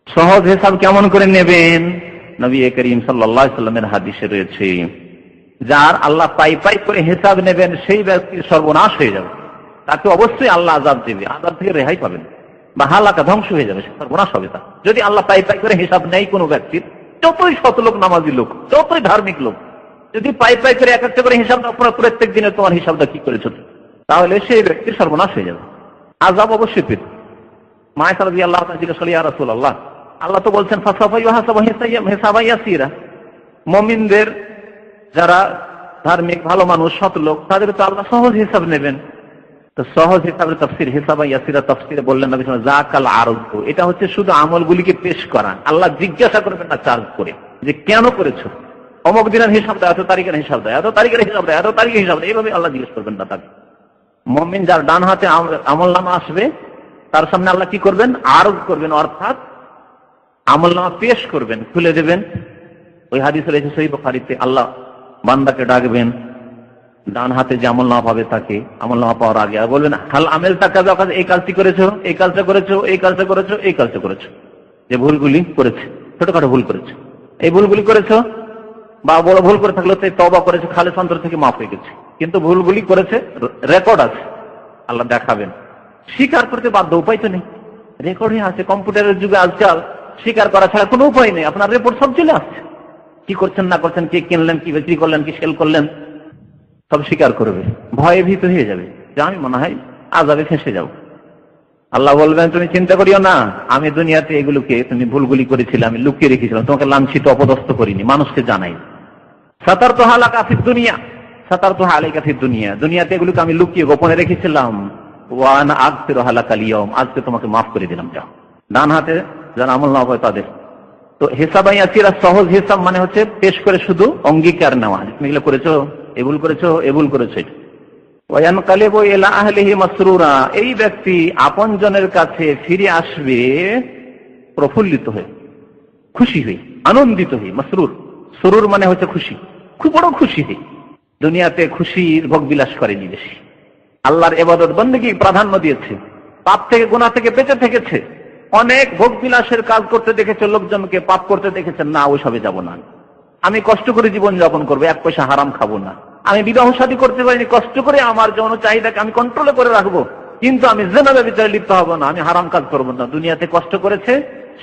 সহজ হিসাব কেমন করে নেবেন? নবী করিম সাল্লাল্লাহু আলাইহি সাল্লামের হাদিসে রয়েছে, যার আল্লাহ পাই পাই করে হিসাব নেবেন, সেই ব্যক্তির সর্বনাশ হয়ে যাবে, তাকে অবশ্যই আল্লাহ আযাব দেবে, আযাব থেকে রেহাই পাবেন, বা হালাকা, ধ্বংস হয়ে যাবে, সর্বনাশ হবে তার। যদি আল্লাহ পাই পাই করে হিসাব নেই কোনো ব্যক্তির, যতই শত লোক, নামাজি লোক, যতই ধার্মিক লোক, যদি পাই পাই করে এক একটা করে হিসাব না, প্রত্যেক দিনে তোমার হিসাবটা কি করেছ, তাহলে সেই ব্যক্তির সর্বনাশ হয়ে যাবে, আযাব অবশ্যই পেতে। মায়েশা রাদিয়াল্লাহু তাআলা জিজ্ঞেস করলেন, ইয়া রাসূলুল্লাহ, আল্লাহ তো বলছেন ফাসাফা ইউহাসাবু হিসাবান ইয়াসিরা, মুমিনদের যারা ধার্মিক, ভালো মানুষ, সৎ লোক, তাদের তো আল্লাহ সহজ হিসাব নেবেন। তো সহজ হিসাবের তাফসীর, হিসাবান ইয়াসিরা তাফসীরে বললেন নবী সাল্লাল্লাহু আলাইহি ওয়াসাল্লাম, যাকাল আরজ, এটা হচ্ছে শুধু আমলগুলিকে পেশ করা। আল্লাহ জিজ্ঞাসা করবেন না চার্জ করে যে কেন করেছো, অমুক দিনের হিসাব দাও, এত তারিখের হিসাব দাও, এত তারিখের হিসাব দাও, এত তারিখের হিসাব দাও, এইভাবে আল্লাহ জিজ্ঞেস করবেন না তাকে। মুমিন যার ডান হাতে আমলনামা আসবে, তার সামনে আল্লাহ কি করবেন, আরজ করবেন, অর্থাৎ আমলনামা পেশ করবেন, খুলে দেবেন। ওই হাদিসে রয়েছে সহিহ বুখারীতে, আল্লাহ বান্দাকে ডাকবেন, ডান হাতে যে আমলনামা পাবে তাকে, আমলনামা পাওয়ার আগে আর বলবেন, হাল আমেল তাকা, এই কাজটি করেছো, এই কাজটা করেছো, এই কাজটা করেছো, এই কাজটা করেছো, যে ভুলগুলি করেছে, ছোটখাটো ভুল করেছে, এই ভুলগুলি করেছো, বা বড় ভুল করে থাকলে তওবা করেছে, খালেস অন্তর থেকে মাফ হয়ে গেছে, কিন্তু ভুলগুলি করেছে, রেকর্ড আছে, আল্লাহ দেখাবেন। স্বীকার করতে বাধ্য, উপায় তো নেই, রেকর্ড হয়ে আছে। কম্পিউটারের যুগে আজকাল স্বীকার করা ছাড়া কোনো উপায় নেই, আপনার রিপোর্ট সব চলে আসছে, কি করছেন না করছেন, কি কিনলেন, কি বিক্রি করলেন, কি সেল করলেন, সব স্বীকার করবে। ভয়ে ভীত হয়ে যাবে যে আমি মনে হয় আযাবে ফেঁসে যাব। আল্লাহ বলবেন, তুমি চিন্তা করিও না, আমি দুনিয়াতে এগুলোকে, তুমি ভুলগুলি করেছিলে, আমি লুকিয়ে রেখেছিলাম, তোমাকে লাঞ্ছিত, অপদস্থ করিনি, মানুষকে জানাই। সাতারতুহা লাকা ফিদ দুনিয়া, সাতারতুহা আলাইকা ফিদ দুনিয়া, দুনিয়াতে এগুলোকে আমি লুকিয়ে গোপনে রেখেছিলাম। ওয়া আনা আগফিরুহা লাকা আল-ইয়াওম, আজকে তোমাকে মাফ করে দিলাম। যাও। ডান হাতে যারা আমল না হয় তাদের। তো হিসাবাই আসিরা সহজ হিসাব মানে হচ্ছে পেশ করে শুধু অঙ্গীকার নেওয়া, তুমি এগুলো করেছো, এ ভুল করেছো, এ ভুল করেছো। ওয়ায়ানকালিবু ইলা আহলিহি মাসরুরা, এই ব্যক্তি আপনজনের কাছে ফিরে আসবে প্রফুল্লিত হয়ে, খুশি হয়ে, আনন্দিত হয়ে। মাসরুর, সুরুর মানে হচ্ছে খুশি, খুব বড় খুশি হয়ে। দুনিয়াতে খুশির ভোগ বিলাস করেনি বেশি, আল্লাহর ইবাদত বন্দেগী প্রাধান্য দিয়েছে, পাপ থেকে গুনাহ থেকে বেঁচে থেকেছে। অনেক ভোগ বিলাসের কাজ করতে দেখেছে লোকজনকে, পাপ করতে দেখেছেন, না ওইসবে যাব না, আমি কষ্ট করে জীবন যাপন করবো, এক পয়সা হারাম খাবো না, আমি বিবাহ শাদী করতে পারিনি, কষ্ট করে আমার যৌন চাহিদাকে আমি কন্ট্রোলে করে রাখবো, কিন্তু আমি জিনা ব্যভিচারে লিপ্ত হব না, আমি হারাম কাজ করবো না। দুনিয়াতে কষ্ট করেছে,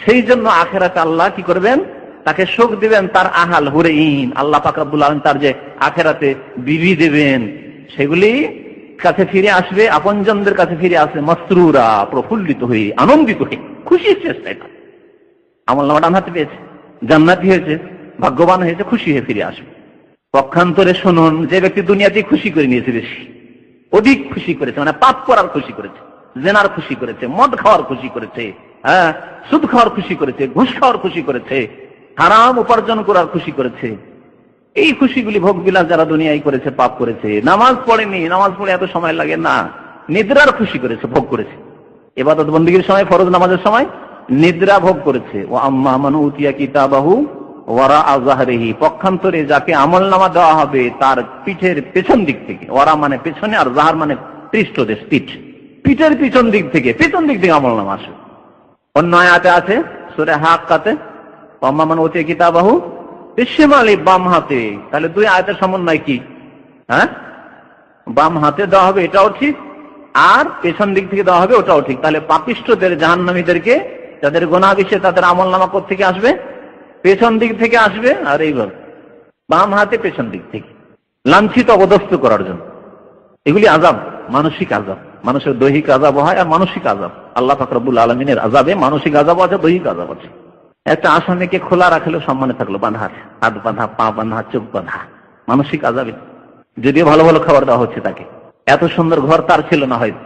সেই জন্য আখেরাতে আল্লাহ কি করবেন, তাকে সুখ দিবেন, তার আহাল হুরেইন, আল্লাহ পাক রব্বুল আলামিন তার যে আখেরাতে বিবি দেবেন, সেগুলি কাছে ফিরে আসবে, আপনজনদের কাছে ফিরে আসবে মাসরুরা, প্রফুল্লিত হয়ে, আনন্দিত হয়ে, খুশির চেষ্টায়। আমলনামা ডান হাতে পেয়েছে, জান্নাতি হয়েছে, ভাগ্যবান হয়েছে, খুশি হয়ে ফিরে আসবে। পক্ষান্তরে শুনুন, যে ব্যক্তি দুনিয়াতে খুশি করে নিয়েছে, বেশি অধিক খুশি করেছে, মানে পাপ করার খুশি করেছে, জেনার খুশি করেছে, মদ খাওয়ার খুশি করেছে, হ্যাঁ সুদ খাওয়ার খুশি করেছে, ঘুষ খাওয়ার খুশি করেছে, হারাম উপার্জন করার খুশি করেছে, এই খুশিগুলি ভোগ বিলাস যারা দুনিয়ায় করেছে, পাপ করেছে, নামাজ পড়েনি, নামাজ পড়ে এত সময় লাগে না, নিদ্রার খুশি করেছে, ভোগ করেছে, ইবাদত বন্দেগীর সময়, ফরজ নামাজের সময় নিদ্রা ভোগ করেছে। ও আম্মা মান উতিয়া কিতাবাহু ওয়ারা আযহারিহি, পক্ষান্তরে যাকে আমলনামা দেওয়া হবে তার পিঠের পেছন দিক থেকে, ওয়ারা মানে পেছনে, আর জাহার মানে পৃষ্ঠদেশ, পিঠ, পিঠের পিছন দিক থেকে, পেছন দিক থেকে আমলনামা আসে। অন্য আয়াতে আছে সূরা হাক্কাতে, আম্মা মান উতিয়া কিতাবাহু বিশিমালি, বাম হাতে। তাহলে দুই আয়াতের সমন্বয় কি? হ্যাঁ, বাম হাতে দেওয়া হবে, এটাও ঠিক, আর পেছন দিক থেকে দেওয়া হবে, ওটাও ঠিক। তাহলে পাপিষ্ঠদের, জাহান্নামীদেরকে, যাদের গুনাহ বেশি, তাদের আমলনামা কোত্থেকে আসবে? পেছন দিক থেকে আসবে। আর এইবার বাম হাতে পেছন দিক থেকে, লাঞ্ছিত অবদস্থ করার জন্য। এগুলি আযাব, মানসিক আযাব, মানুষের দৈহিক আযাব হয় আর মানসিক আযাব। আল্লাহ পাক রব্বুল আলামিনের আযাবে মানসিক আযাব আছে, দৈহিক আযাব আছে। একটা আসামিকে খোলা রাখলে সম্মানে থাকলো, বাঁধা, হাত বাঁধা, পা বাঁধা, চোখ বাঁধা, মানসিক আযাবে। যদিও ভালো ভালো খাবার দেওয়া হচ্ছে তাকে, এত সুন্দর ঘর তার ছিল না, হয়তো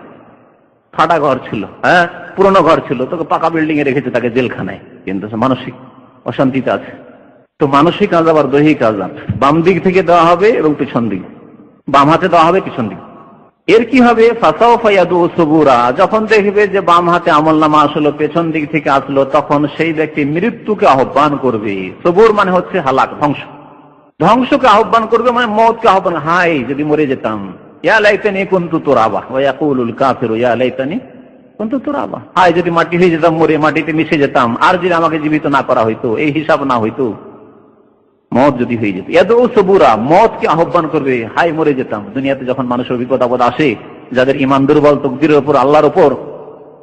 ফাটা ঘর ছিল, হ্যাঁ পুরনো ঘর ছিল, তোকে পাকা বিল্ডিং এ রেখেছে তাকে জেলখানায়, কিন্তু মানসিক অশান্তিতে আছে। তো মানসিক আযাব আর দৈহিক আযাব বাম দিক থেকে দেওয়া হবে এবং পিছন দিক, বাম হাতে দেওয়া হবে, পিছন দিক। এর কি হবে? ফাসাউফা ইয়াদু সুবুরা, যখন দেখবে যে বাম হাতে আমলনামা আসলো, পেছন দিক থেকে আসলো, তখন সেই ব্যক্তি মৃত্যুকে আহ্বান করবে। সবুর মানে হচ্ছে হালাক, ধ্বংস, ধ্বংসকে আহ্বান করবে, মানে মওতকে আহ্বান। হাই যদি মরে যেতাম, ইয়া লাইতানি কুনতু তুরাবা ওয়া ইয়াকুলুল কাফিরু ইয়া লাইতানি কুনতু তুরাবা, হাই যদি মাটি হয়ে যেতাম, মরে মাটিতে মিশে যেতাম, আর যদি আমাকে জীবিত না করা হইতো, এই হিসাব না হইতো, মত যদি হয়ে যেত। ইয়াদু সুবুরা, মতকে আহ্বান করবে, হাই মরে যেতাম। দুনিয়াতে যখন মানুষের বিপদ আপদ আসে, যাদের ঈমান দুর্বল, তাকদীরের উপর, আল্লাহর উপর,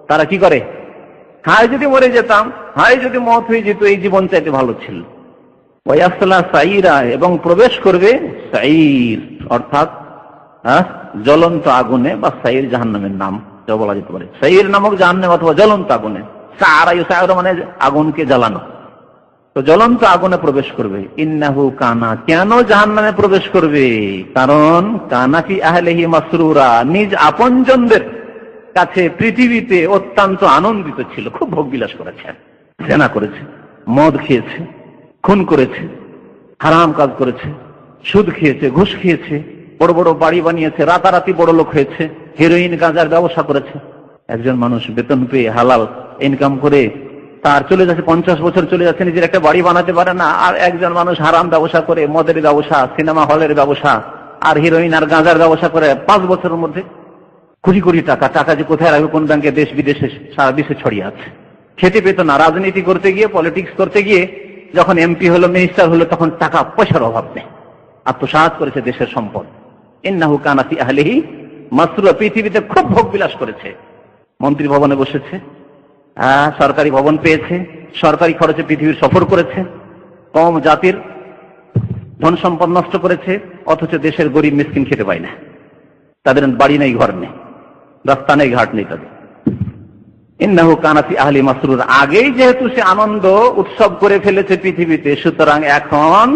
তারা কি করে? হাই যদি মরে যেতাম, হাই যদি মত হয়ে যেত, এই জীবন চাইতে ভালো ছিল। ওয়ায়াসলা সাইরা, এবং প্রবেশ করবে সাইর, অর্থাৎ জ্বলন্ত আগুনে, বা সাইর জাহান্নামের নাম যা বলা যেতে পারে, সাইর নামক জাহান্নাম অথবা জ্বলন্ত আগুনে। সারা মানে আগুনকে জ্বালানো, তো জ্বলন্ত আগুনে প্রবেশ করবে। ইন্নাহু কানা, কেন জাহান্নামে প্রবেশ করবে? কারণ কানা ফি আহলিহি মাসরুরা, নিজ আপনজনদের কাছে পৃথিবীতে অত্যন্ত আনন্দিত ছিল, খুব ভোগবিলাস করেছে, জেনা করেছে, মদ খেয়েছে, খুন করেছে, হারাম কাজ করেছে, সুদ খেয়েছে, ঘুষ খেয়েছে, বড় বড় বাড়ি বানিয়েছে, রাতারাতি বড় লোক হয়েছে, হেরোইন গাঁজার ব্যবসা করেছে। একজন মানুষ বেতন পেয়ে হালাল ইনকাম করে তার চলে যাচ্ছে, 50 বছর চলে যাচ্ছে, নিজের একটা বাড়ি বানাতে পারে না। আর একজন মানুষ হারাম ব্যবসা করে, মদের ব্যবসা, সিনেমা হলের ব্যবসা, আর হিরোইন আর গাঁজার ব্যবসা করে 5 বছরের মধ্যে কোটি কোটি টাকা, টাকা যে কোথায় রাখবে, কোন ব্যাংকে, দেশ বিদেশে, সারা বিশ্বে ছড়িয়ে আছে। খেতে পেত না, রাজনীতি করতে গিয়ে, পলিটিক্স করতে গিয়ে, যখন এমপি হলো, মিনিস্টার হলো, তখন টাকা পয়সার অভাব নেই, আত্মসাৎ করেছে দেশের সম্পদ। ইন্নাহু কানা ফি আহলিহি মাসরুরা, পৃথিবীতে খুব ভোগ বিলাস করেছে, মন্ত্রী ভবনে বসেছে, সরকারি ভবন পেয়েছে, সরকারি খরচে পৃথিবীর সফর করেছে, কম জাতির ধন সম্পদ নষ্ট করেছে, অথচ দেশের গরিব মিসকিন খেতে পায় না, তাদের বাড়ি নেই, ঘর নেই, রাস্তা নেই, ঘাট নেই তাদের। ইন্নাহু কানা ফি আহলি মাসরুর, আগেই যেহেতু সে আনন্দ উৎসব করে ফেলেছে পৃথিবীতে, সুতরাং এখন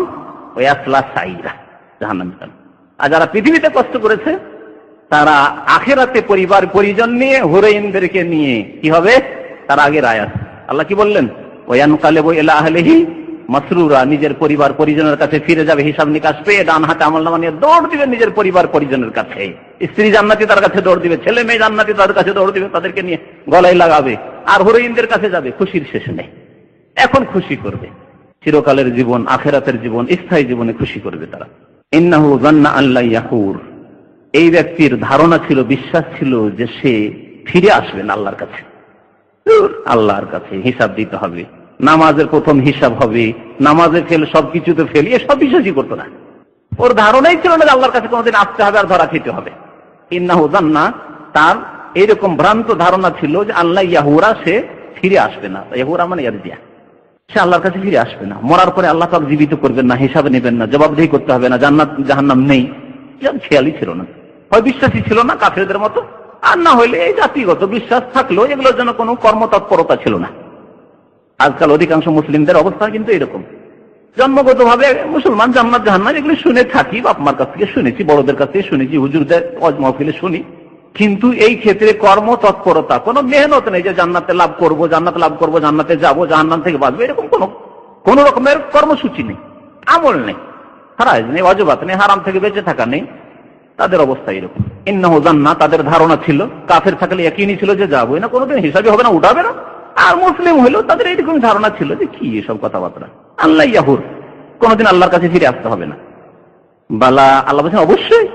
ওয়াসলা সাইরা, জাহান্নামে। আর যারা পৃথিবীতে কষ্ট করেছে, তারা আখিরাতে পরিবার পরিজন নিয়ে, হুরাইনদেরকে নিয়ে কি হবে? তার আগের আয়াত আল্লাহ কি বললেন? ওয়ানকালিবু ইলা আহলিহি মাসরুরা, নিজের পরিবার পরিজনের কাছে ফিরে যাবে হিসাব নিকাশ পেয়ে, ডান হাতে আমলনামা নিয়ে দৌড় দিবে নিজের পরিবার পরিজনের কাছে। স্ত্রী জান্নাতি তার কাছে দৌড় দিবে, ছেলে মেয়ে জান্নাতি তাদের কাছে দৌড় দিবে, তাদেরকে নিয়ে গলায় লাগাবে আর হিরোইনদের কাছে যাবে। খুশির শেষ নেই। এখন খুশি করবে চিরকালের জীবন, আখেরাতের জীবন, স্থায়ী জীবনে খুশি করবে তারা। ইন্নাহু যান্না আল্লা ইয়াহুর, এই ব্যক্তির ধারণা ছিল, বিশ্বাস ছিল যে সে ফিরে আসবে না আল্লাহর কাছে। আল্লাহর কাছে হিসাব দিতে হবে, নামাজের প্রথম হিসাব হবে, নামাজে ফেল, সবকিছুতে ফেল, এসব বিশ্বাসই করতো না। ওর ধারণাই ছিল না যে আল্লাহর কাছে কোনোদিন আসতে হবে আর ধরা খেতে হবে। ইন্নাহু যান্না, তার এইরকম ভ্রান্ত ধারণা ছিল যে আল্লাহ ইয়াহুরা, সে ফিরে আসবে না। ইয়াহুরা মানে ইয়ারজিয়া, সে আল্লাহর কাছে ফিরে আসবে না। মরার পরে আল্লাহ পাক জীবিত করবেন না, হিসাবে নেবেন না, জবাবদিহি করতে হবে না, জান্নাত জাহান্নাম নেই, এসব খেয়ালই ছিল না। হয় বিশ্বাসই ছিল না কাফেরদের মতো, আর না হইলে এই জাতিগত বিশ্বাস থাকলেও এগুলোর জন্য কোনো কর্মতৎপরতা ছিল না। আজকাল অধিকাংশ মুসলিমদের অবস্থা কিন্তু এরকম, জন্মগত ভাবে মুসলমান, জান্নাত জাহান্নাম এগুলো শুনে থাকি, বাপ মার কাছ থেকে শুনেছি, বড়দের কাছ থেকে শুনেছি, হুজুরদের ওয়াজ মাহফিলে শুনি, কিন্তু এই ক্ষেত্রে কর্মতৎপরতা, কোনো মেহনত নেই যে জান্নাতে লাভ করব, জান্নাত লাভ করব, জান্নাতে যাব, জাহান্নাম থেকে বাঁচবো, এরকম কোন রকমের কর্মসূচি নেই, আমল নেই, ফরজ নেই, ওয়াজিবাত নেই, হারাম থেকে বেঁচে থাকা নেই। তাদের অবস্থা এরকম। ইন্নাহু যান্না, তাদের ধারণা ছিল, কাফের থাকলে একই ছিল যে যাবো না, কোনোদিন হিসাবই হবে না, উঠাবে না। আর মুসলিম হইলেও তাদের এইরকম ধারণা ছিল যে কি এসব কথাবার্তা, আল্লাহ ইয়াহুর, কোনোদিন আল্লাহর কাছে ফিরে আসতে হবে না। বালা, আল্লাহ বলছেন অবশ্যই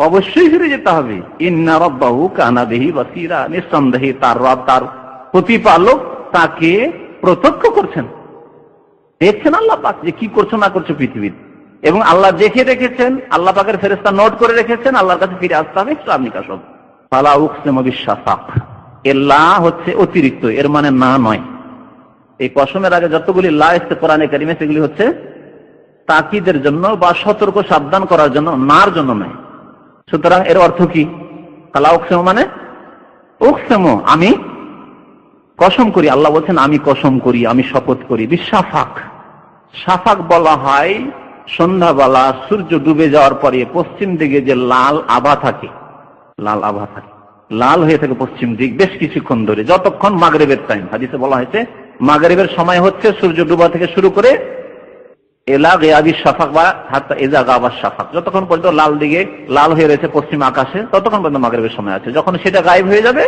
অবশ্যই ফিরে যেতে হবে। ইন্না রাব্বাহু কানা বিহি বাসীরা, নিঃসন্দেহে তার রব, তার প্রতিপালক তাকে প্রত্যক্ষ করছেন, দেখছেন আল্লাহ পাক যে কি করছো না করছো পৃথিবীতে, এবং আল্লাহ দেখে রেখেছেন, আল্লাহ পাকের ফেরেশতা নোট করে রেখেছেন, আল্লাহর কাছে ফিরে আসতে হবে। হিসাব নিকাশ হবে। ফালা উকসিমু বিশ-শাফাক, লা হচ্ছে অতিরিক্ত, এর মানে না নয়। এই কসমের আগে যতগুলি লা এসেছে কোরআনে কারিমে, সেগুলি হচ্ছে তাকিদের জন্য বা সতর্ক সাবধান করার জন্য, নার জন্য নয়। সুতরাং এর অর্থ কি? ফালা উকসিমু মানে উকসিমু, আমি কসম করি। আল্লাহ বলছেন আমি কসম করি, আমি শপথ করি। বিশ-শাফাক, শাফাক বলা হয় সন্ধ্যাবেলা সূর্য ডুবে যাওয়ার পরে পশ্চিম দিকে যে লাল আভা থাকে, লাল আভা থাকে, লাল হয়ে থাকে পশ্চিম দিক বেশ কিছুক্ষণ ধরে, যতক্ষণ মাগরিবের টাইম। হাদিসে বলা হয়েছে মাগরিবের সময় হচ্ছে সূর্য ডুবা থেকে শুরু করে এলা গিয়াবিশ শাফাক বা হাত্তা ইজা গাবাশ শাফাক, যতক্ষণ পর্যন্ত লাল দিকে লাল হয়ে রয়েছে পশ্চিম আকাশে, ততক্ষণ পর্যন্ত মাগরিবের সময় আছে। যখন সেটা গায়েব হয়ে যাবে,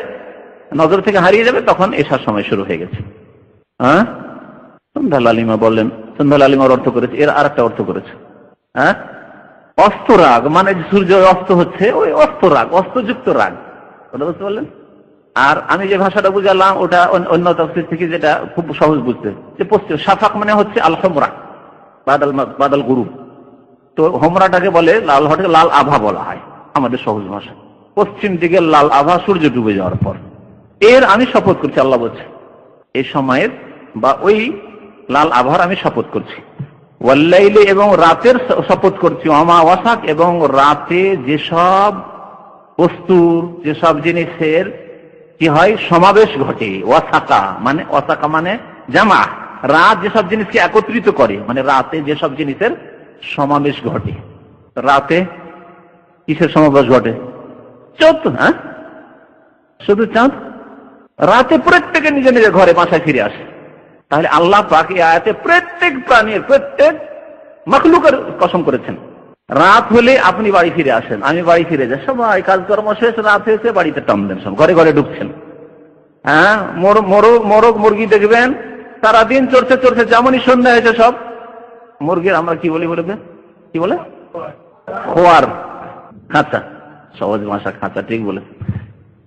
নজর থেকে হারিয়ে যাবে, তখন এশার সময় শুরু হয়ে গেছে। হ্যাঁ, সন্ধ্যা লালিমা বললেন, সন্ধ্যা লালিমার অর্থ করেছে, এর আর একটা অর্থ করেছে। হ্যাঁ, অস্তরাগ মানে সূর্য অস্ত হচ্ছে, ওই অস্তরাগ, অস্তযুক্ত রাগ, কথা বুঝতে পারলেন? আর আমি যে ভাষাটা বুঝালাম ওটা অন্য তাফসীর থেকে, যেটা খুব সহজ বুঝতে, যে পশ্চিম শাফাক মানে হচ্ছে আল হুমরা বাদাল গুরুব, তো হোমরাটাকে বলে লাল, হঠাৎ লাল আভা বলা হয় আমাদের সহজ ভাষা। পশ্চিম দিকে লাল আভা সূর্য ডুবে যাওয়ার পর, এর আমি শপথ করছি, আল্লাহ বলছে এই সময়ের বা ওই লাল আভার আমি শপথ করছি। ওয়াল্লাইলি, এবং রাতের শপথ করছি। অমাওয়াসাক, এবং রাতে যেসব বস্তুর, যেসব জিনিসের কি হয় সমাবেশ ঘটে। ওয়াসাকা মানে জামা, রাত যেসব জিনিসকে একত্রিত করে, মানে রাতে যেসব জিনিসের সমাবেশ ঘটে। রাতে কিসের সমাবেশ ঘটে? চাঁদ। হ্যাঁ, শুধু চাঁদ। রাতে প্রত্যেকে নিজে নিজের ঘরে বাসায় ফিরে আসে। তাহলে আল্লাহ পাক এই আয়াতে প্রত্যেক প্রাণীর, প্রত্যেক মাখলুকের কসম করেছেন। রাত হলে আপনি বাড়ি ফিরে আসেন, আমি বাড়ি ফিরে যাই, সবাই কাজকর্ম শেষ, রাত হয়েছে, বাড়িতে টান দেন, সব ঘরে ঘরে ঢুকছেন। হ্যাঁ, মোরগ মুরগি দেখবেন সারাদিন চড়ছে চড়ছে, যেমনই সন্ধ্যা হয়েছে সব মুরগির, আমরা কি বলি বলবে, কি বলে, খোয়ার, খাঁচা, সহজ ভাষা খাঁচা, ঠিক বলে।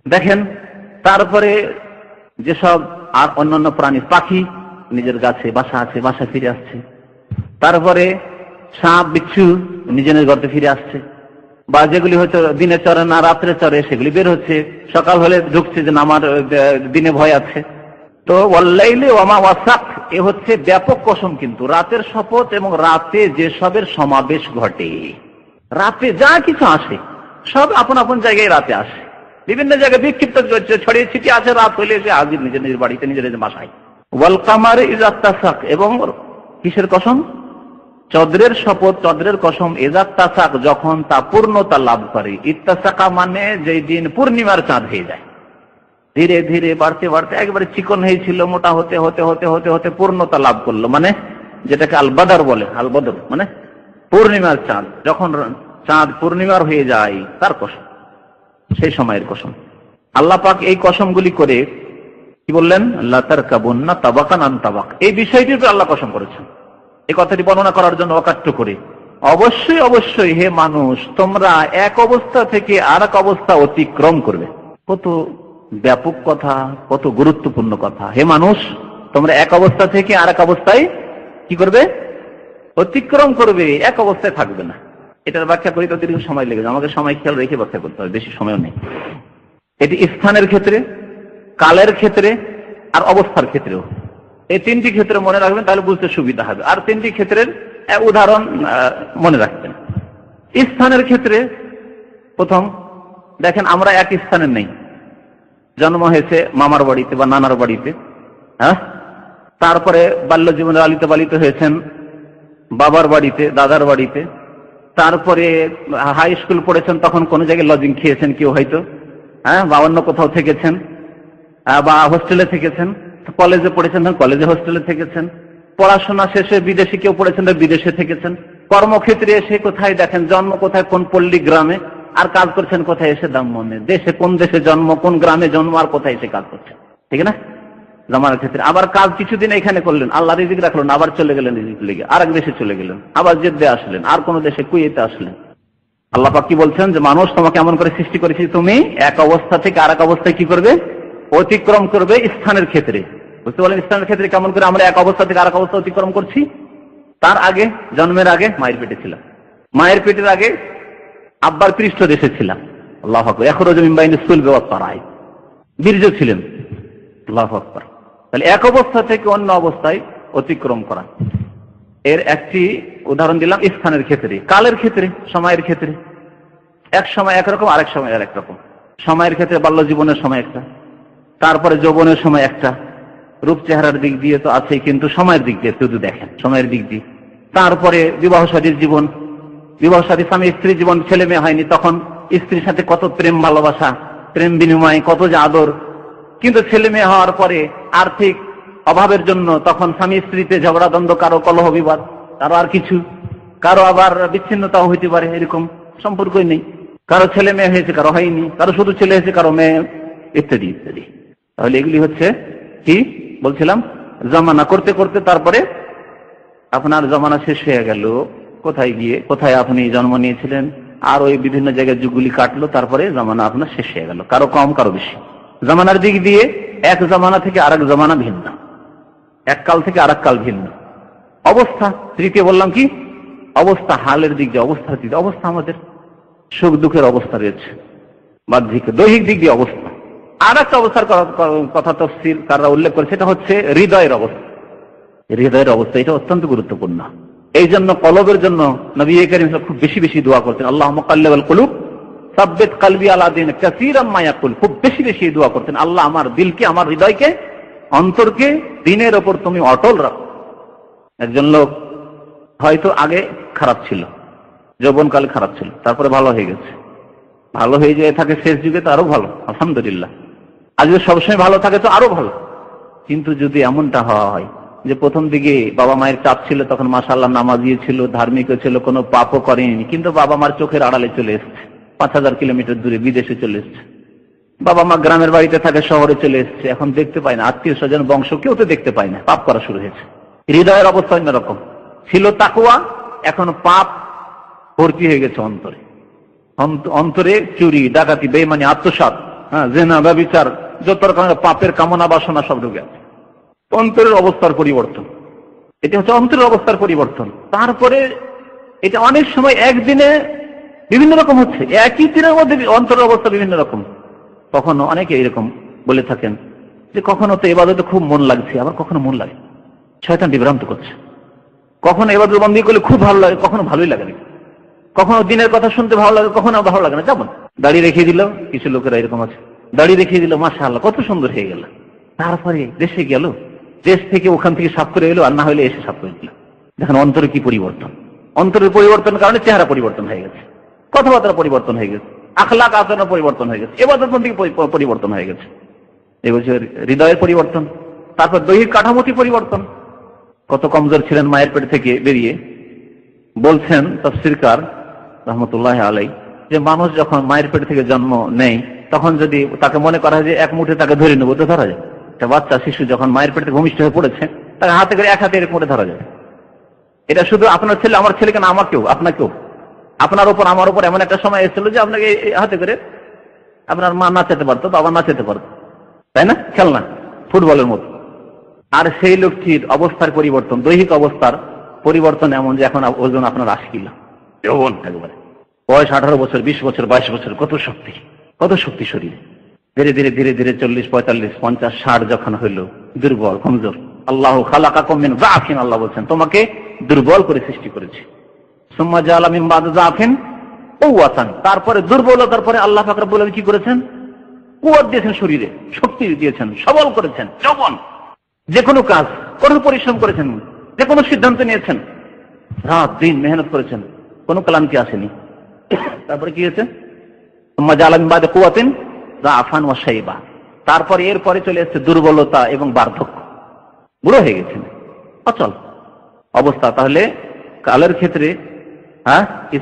দেখেন, তারপরে যেসব আর অন্যান্য প্রাণী, পাখি নিজের গাছে বাসা আছে, বাসা ফিরে আসছে। তারপরে সাপ বিচ্ছু নিজের ঘরে ফিরে আসছে, বা যেগুলি হয়তো দিনে চরে না রাত্রে চরে, সেগুলি বের হচ্ছে, সকাল হলে ঢুকছে যে আমার দিনে ভয় আছে। তো ওয়াল্লাইলি ওয়ামা ওয়াসাক, এ হচ্ছে ব্যাপক কসম, কিন্তু রাতের শপথ, এবং রাতে যেসবের সমাবেশ ঘটে। রাতে যা কিছু আসে সব আপন আপন জায়গায় রাতে আসে, বিভিন্ন জায়গায় বিক্ষিপ্ত ছড়িয়ে ছিটিয়ে আছে, রাত হলে এসে হাজির নিজের নিজের বাড়িতে, নিজের নিজের বাসায়। ওয়াল কামারে ইযা তাসাক, এবং কিসের কসম? চন্দ্রের শপথ, চন্দ্রের কসম। ইযা তাসাক, যখন তা পূর্ণতা লাভ করে। ইত্তাসাকা মানে যেই দিন পূর্ণিমার চাঁদ হয়ে যায়, ধীরে ধীরে বাড়তে বাড়তে একবারে চিকন হয়েছিল, মোটা হতে হতে হতে হতে হতে পূর্ণতা লাভ করলো, মানে যেটাকে আল বদর বলে। আল বদর মানে পূর্ণিমার চাঁদ। যখন চাঁদ পূর্ণিমার হয়ে যায় তার কসম, সেই সময়ের কসম। আল্লাহ পাক এই কসমগুলি করে কি বললেন? লা তারকাবুন্না তাবাকান আন তাবাক, এই বিষয়টির উপর আল্লাহ কসম করেছেন। এই কথাটি বর্ণনা করার জন্য অকাট্য করে অবশ্যই অবশ্যই হে মানুষ, তোমরা এক অবস্থা থেকে আর এক অবস্থা অতিক্রম করবে। কত ব্যাপক কথা, কত গুরুত্বপূর্ণ কথা। হে মানুষ, তোমরা এক অবস্থা থেকে আর এক অবস্থায় কি করবে? অতিক্রম করবে, এক অবস্থায় থাকবে না। এটার ব্যাখ্যা করি তো দীর্ঘ সময় লেগে যায়, আমাকে সময় খেয়াল রেখে ব্যাখ্যা করতে হবে, বেশি সময়ও নেই। এটি স্থানের ক্ষেত্রে, কালের ক্ষেত্রে আর অবস্থার ক্ষেত্রেও। এই তিনটি ক্ষেত্রে মনে রাখবেন, তাহলে বুঝতে সুবিধা হবে। আর তিনটি ক্ষেত্রের উদাহরণ মনে রাখবেন। স্থানের ক্ষেত্রে প্রথম দেখেন, আমরা এক স্থানে নেই। জন্ম হয়েছে মামার বাড়িতে বা নানার বাড়িতে, হ্যাঁ, তারপরে বাল্য জীবনে লালিত পালিত হয়েছেন বাবার বাড়িতে, দাদার বাড়িতে, তারপরে হাই স্কুল পড়েছেন, তখন কোনো জায়গায় লজিং খেয়েছেন কেউ হয়তো, হ্যাঁ, বা অন্য কোথাও থেকেছেন, বা হোস্টেলে থেকেছেন। কলেজে পড়েছেন, কলেজে হোস্টেলে থেকেছেন। পড়াশোনা শেষে বিদেশে কেউ পড়েছেন, বিদেশে থেকেছেন। কর্মক্ষেত্রে এসে কোথায় দেখেন, জন্ম কোথায়, কোন পল্লী গ্রামে, আর কাজ করছেন কোথায় এসে দাম্মনে দেশে, কোন দেশে জন্ম, কোন গ্রামে জন্ম, আর কোথায় এসে কাজ করছেন, ঠিক না? জামার ক্ষেত্রে আবার কাজ কিছুদিন এখানে করলেন, আল্লাহ রিজিক রাখলেন, আবার চলে গেলেন রিজিক লেগে, আরেক দেশে চলে গেলেন, আবার জেদ্দে আসলেন, আর কোন দেশে কুয়েতে আসলেন। আল্লাহ পাক কি বলছেন? যে মানুষ, তোমাকে এমন করে সৃষ্টি করেছি, তুমি এক অবস্থা থেকে আর এক অবস্থায় কি করবে? অতিক্রম করবে। স্থানের ক্ষেত্রে বুঝতে পারলেন? স্থানের ক্ষেত্রে কেমন করে আমরা এক অবস্থা থেকে আর এক অবস্থা অতিক্রম করছি? তার আগে, জন্মের আগে মায়ের পেটে ছিলাম, মায়ের পেটের আগে আব্বার পৃষ্ঠ দেশে ছিলাম। আল্লাহু আকবার। ইখরুজু মিন বাইনি সুলবি ওয়াত তারাইব, বীর্য ছিলেন। আল্লাহু আকবার। তাহলে এক অবস্থা থেকে অন্য অবস্থায় অতিক্রম করা, এর একটি উদাহরণ দিলাম স্থানের ক্ষেত্রে। কালের ক্ষেত্রে, সময়ের ক্ষেত্রে, এক সময় একরকম, আরেক সময় আরেক রকম। সময়ের ক্ষেত্রে বাল্য জীবনের সময় একটা, তারপরে যৌবনের সময় একটা। রূপ চেহারার দিক দিয়ে তো আছেই, কিন্তু সময়ের দিক দিয়ে শুধু দেখেন, সময়ের দিক দিয়ে। তারপরে বিবাহ শাদীর জীবন, বিবাহ শাদী, স্বামী স্ত্রী জীবন, ছেলে মেয়ে হয়নি, তখন স্ত্রীর সাথে কত প্রেম ভালোবাসা, প্রেম বিনিময়, কত যে আদর। কিন্তু ছেলে মেয়ে হওয়ার পরে আর্থিক অভাবের জন্য তখন স্বামী স্ত্রীতে ঝগড়া দ্বন্দ্ব, কারো কলহ বিবাদ, কারো আর কিছু, কারো আবার বিচ্ছিন্নতাও হইতে পারে, এরকম সম্পর্কই নেই। কারো ছেলে মেয়ে হয়েছে, কারো হয়নি, কারো শুধু ছেলে হয়েছে, কারো মেয়ে, ইত্যাদি ইত্যাদি। তাহলে এগুলি হচ্ছে কি বলছিলাম, জমানা করতে করতে তারপরে আপনার জমানা শেষ হয়ে গেল। কোথায় গিয়ে, কোথায় আপনি জন্ম নিয়েছিলেন, আর ওই বিভিন্ন জায়গায় যুগগুলি কাটলো, তারপরে জমানা আপনার শেষ হয়ে গেল। কারো কম, কারো বেশি। জমানার দিক দিয়ে এক জমানা থেকে আরেক জমানা ভিন্ন, এক কাল থেকে আরেক কাল ভিন্ন। অবস্থা, তৃতীয় বললাম কি অবস্থা, হালের দিক দিয়ে অবস্থা, অবস্থা আমাদের সুখ দুঃখের অবস্থা রয়েছে, বাহ্যিক দৈহিক দিক দিয়ে অবস্থা। আর একটা অবস্থার কথা তাফসীর কাররা উল্লেখ করে, সেটা হচ্ছে হৃদয়ের অবস্থা। হৃদয়ের অবস্থা এটা অত্যন্ত গুরুত্বপূর্ণ। এই জন্য কলবের জন্য নবী করিম খুব বেশি বেশি দোয়া করতেন, আল্লাহুম্মা মুকাল্লিবাল কুলুব সাব্বিত কলবি আলা দীনিক কাসীরাম মা ইয়াকুল। খুব বেশি বেশি দোয়া করতেন, আল্লাহ আমার দিলকে, আমার হৃদয়কে, অন্তরকে দিনের ওপর তুমি অটল রাখো। একজন লোক হয়তো আগে খারাপ ছিল, যৌবনকালে খারাপ ছিল, তারপরে ভালো হয়ে গেছে, ভালো হয়ে যেয়ে থাকে শেষ যুগে তো আরো ভালো, আলহামদুলিল্লাহ। আজকে সবসময় ভালো থাকে তো আরো ভালো। কিন্তু যদি এমনটা হওয়া হয় যে প্রথম দিকে বাবা মায়ের চাপ ছিল, তখন মাশাআল্লাহ নামাজি ছিল, ধার্মিক ছিল, কোনো পাপও করেনি, কিন্তু বাবা মার চোখের আড়ালে চলে এসছে, 5000 কিলোমিটার দূরে বিদেশে চলে এসছে। বাবা মা গ্রামের বাড়িতে থাকে, শহরে চলে এসছে, এখন দেখতে পায় না, আত্মীয় স্বজন বংশ কেউ তো দেখতে পায় না, পাপ করা শুরু হয়েছে। হৃদয়ের অবস্থা অন্যরকম ছিল, তাকওয়া, এখন পাপ ভর্তি হয়ে গেছে অন্তরে। অন্তরে চুরি, ডাকাতি, বেঈমানি, আত্মসাৎ, জিনা, ব্যভিচার, যত রকমের পাপের কামনা বাসনা সব ঢুকে আছে। অন্তরের অবস্থার পরিবর্তন, এটা হচ্ছে অন্তরের অবস্থার পরিবর্তন। তারপরে এটা অনেক সময় একদিনে বিভিন্ন রকম হচ্ছে, একই দিনের মধ্যে অন্তরের অবস্থা বিভিন্ন রকম। কখনো অনেকে এরকম বলে থাকেন যে কখনো তো ইবাদতে খুব মন লাগছে, আবার কখনো মন লাগে, শয়তান বিভ্রান্ত করছে। কখনো ইবাদত বন্দী করলে খুব ভালো লাগে, কখনো ভালোই লাগে না। কখনো দিনের কথা শুনতে ভালো লাগে, কখনো ভালো লাগে না। যেমন দাড়ি রেখে দিল, কিছু লোকেরা এরকম আছে, দাড়ি রেখে দিল, মাশাআল্লাহ কত সুন্দর হয়ে গেল। তারপরে দেশে গেল, দেশ থেকে ওখান থেকে সাফ করে এলো, আর না হলে এসে সাফ করে দিল। দেখেন অন্তরে কি পরিবর্তন। অন্তরের পরিবর্তনের কারণে চেহারা পরিবর্তন হয়ে গেছে, কথাবার্তা পরিবর্তন হয়ে গেছে, আখলাক আচরণ পরিবর্তন হয়ে গেছে, ইবাদত বন্দী পরিবর্তন হয়ে গেছে। এই বলছে হৃদয়ের পরিবর্তন। তারপর দৈহিক কাঠামোটি পরিবর্তন। কত কমজোর ছিলেন মায়ের পেট থেকে বেরিয়ে। বলছেন তাফসীরকার রহমতুল্লাহ আলাই যে মানুষ যখন মায়ের পেট থেকে জন্ম নেয় তখন যদি তাকে মনে করা হয় যে এক মুঠে তাকে ধরে নেবো, তো ধরা যায়। একটা বাচ্চা শিশু যখন মায়ের পেট থেকে ভূমিষ্ঠ হয়ে পড়েছে তাকে হাতে করে এক হাতে এক মুঠে ধরা যায়। এটা শুধু আপনার ছেলে আমার ছেলেকে না, আমাকেও, আপনাকেও, আপনার উপর আমার উপর এমন একটা সময় এসেছিল যে আপনাকে হাতে করে আপনার মা নাচাতে পারতো, বাবা নাচাতে পারতো, তাই না? খেলনা, ফুটবলের মতো। আর সেই লোকটির অবস্থার পরিবর্তন, দৈহিক অবস্থার পরিবর্তন এমন যে এখন ওজন আপনার 80 কিলো, যৌবন একবারে, বয়স 18 বছর, 20 বছর, 22 বছর, কত শক্তি, কত শক্তি শরীরে। ধীরে ধীরে ধীরে ধীরে 40, 45, 50, 60 যখন হইল দুর্বল, কমজোর। আল্লাহ খালাকাকুম মিন যাফিন, আল্লাহ বলছেন তোমাকে দুর্বল করে সৃষ্টি করেছি। সুম্মা জাআলা মিন বাদি যাফিন কুওয়াতান, তারপরে দুর্বলতার পরে আল্লাহ পাক রব্বুল আলামিন কি করেছেন? কুওয়াত দিয়েছেন, শরীরে শক্তি দিয়েছেন, সবল করেছেন, যৌবন। যে কোনো কাজ কঠোর পরিশ্রম করেছেন, যে কোনো সিদ্ধান্ত নিয়েছেন, রাত দিন মেহনত করেছেন, কোনো ক্লান্তি আসেনি। তারপরে কি হয়েছে? সুম্মা জাআলা মিন বাদি কুওয়াতিন যাফান ওয়া শাইবা, তারপরে এরপরে চলে এসেছে দুর্বলতা এবং বার্ধক্য, বুড়ো হয়ে গেছেন, অচল অবস্থা। তাহলে কালের ক্ষেত্রে,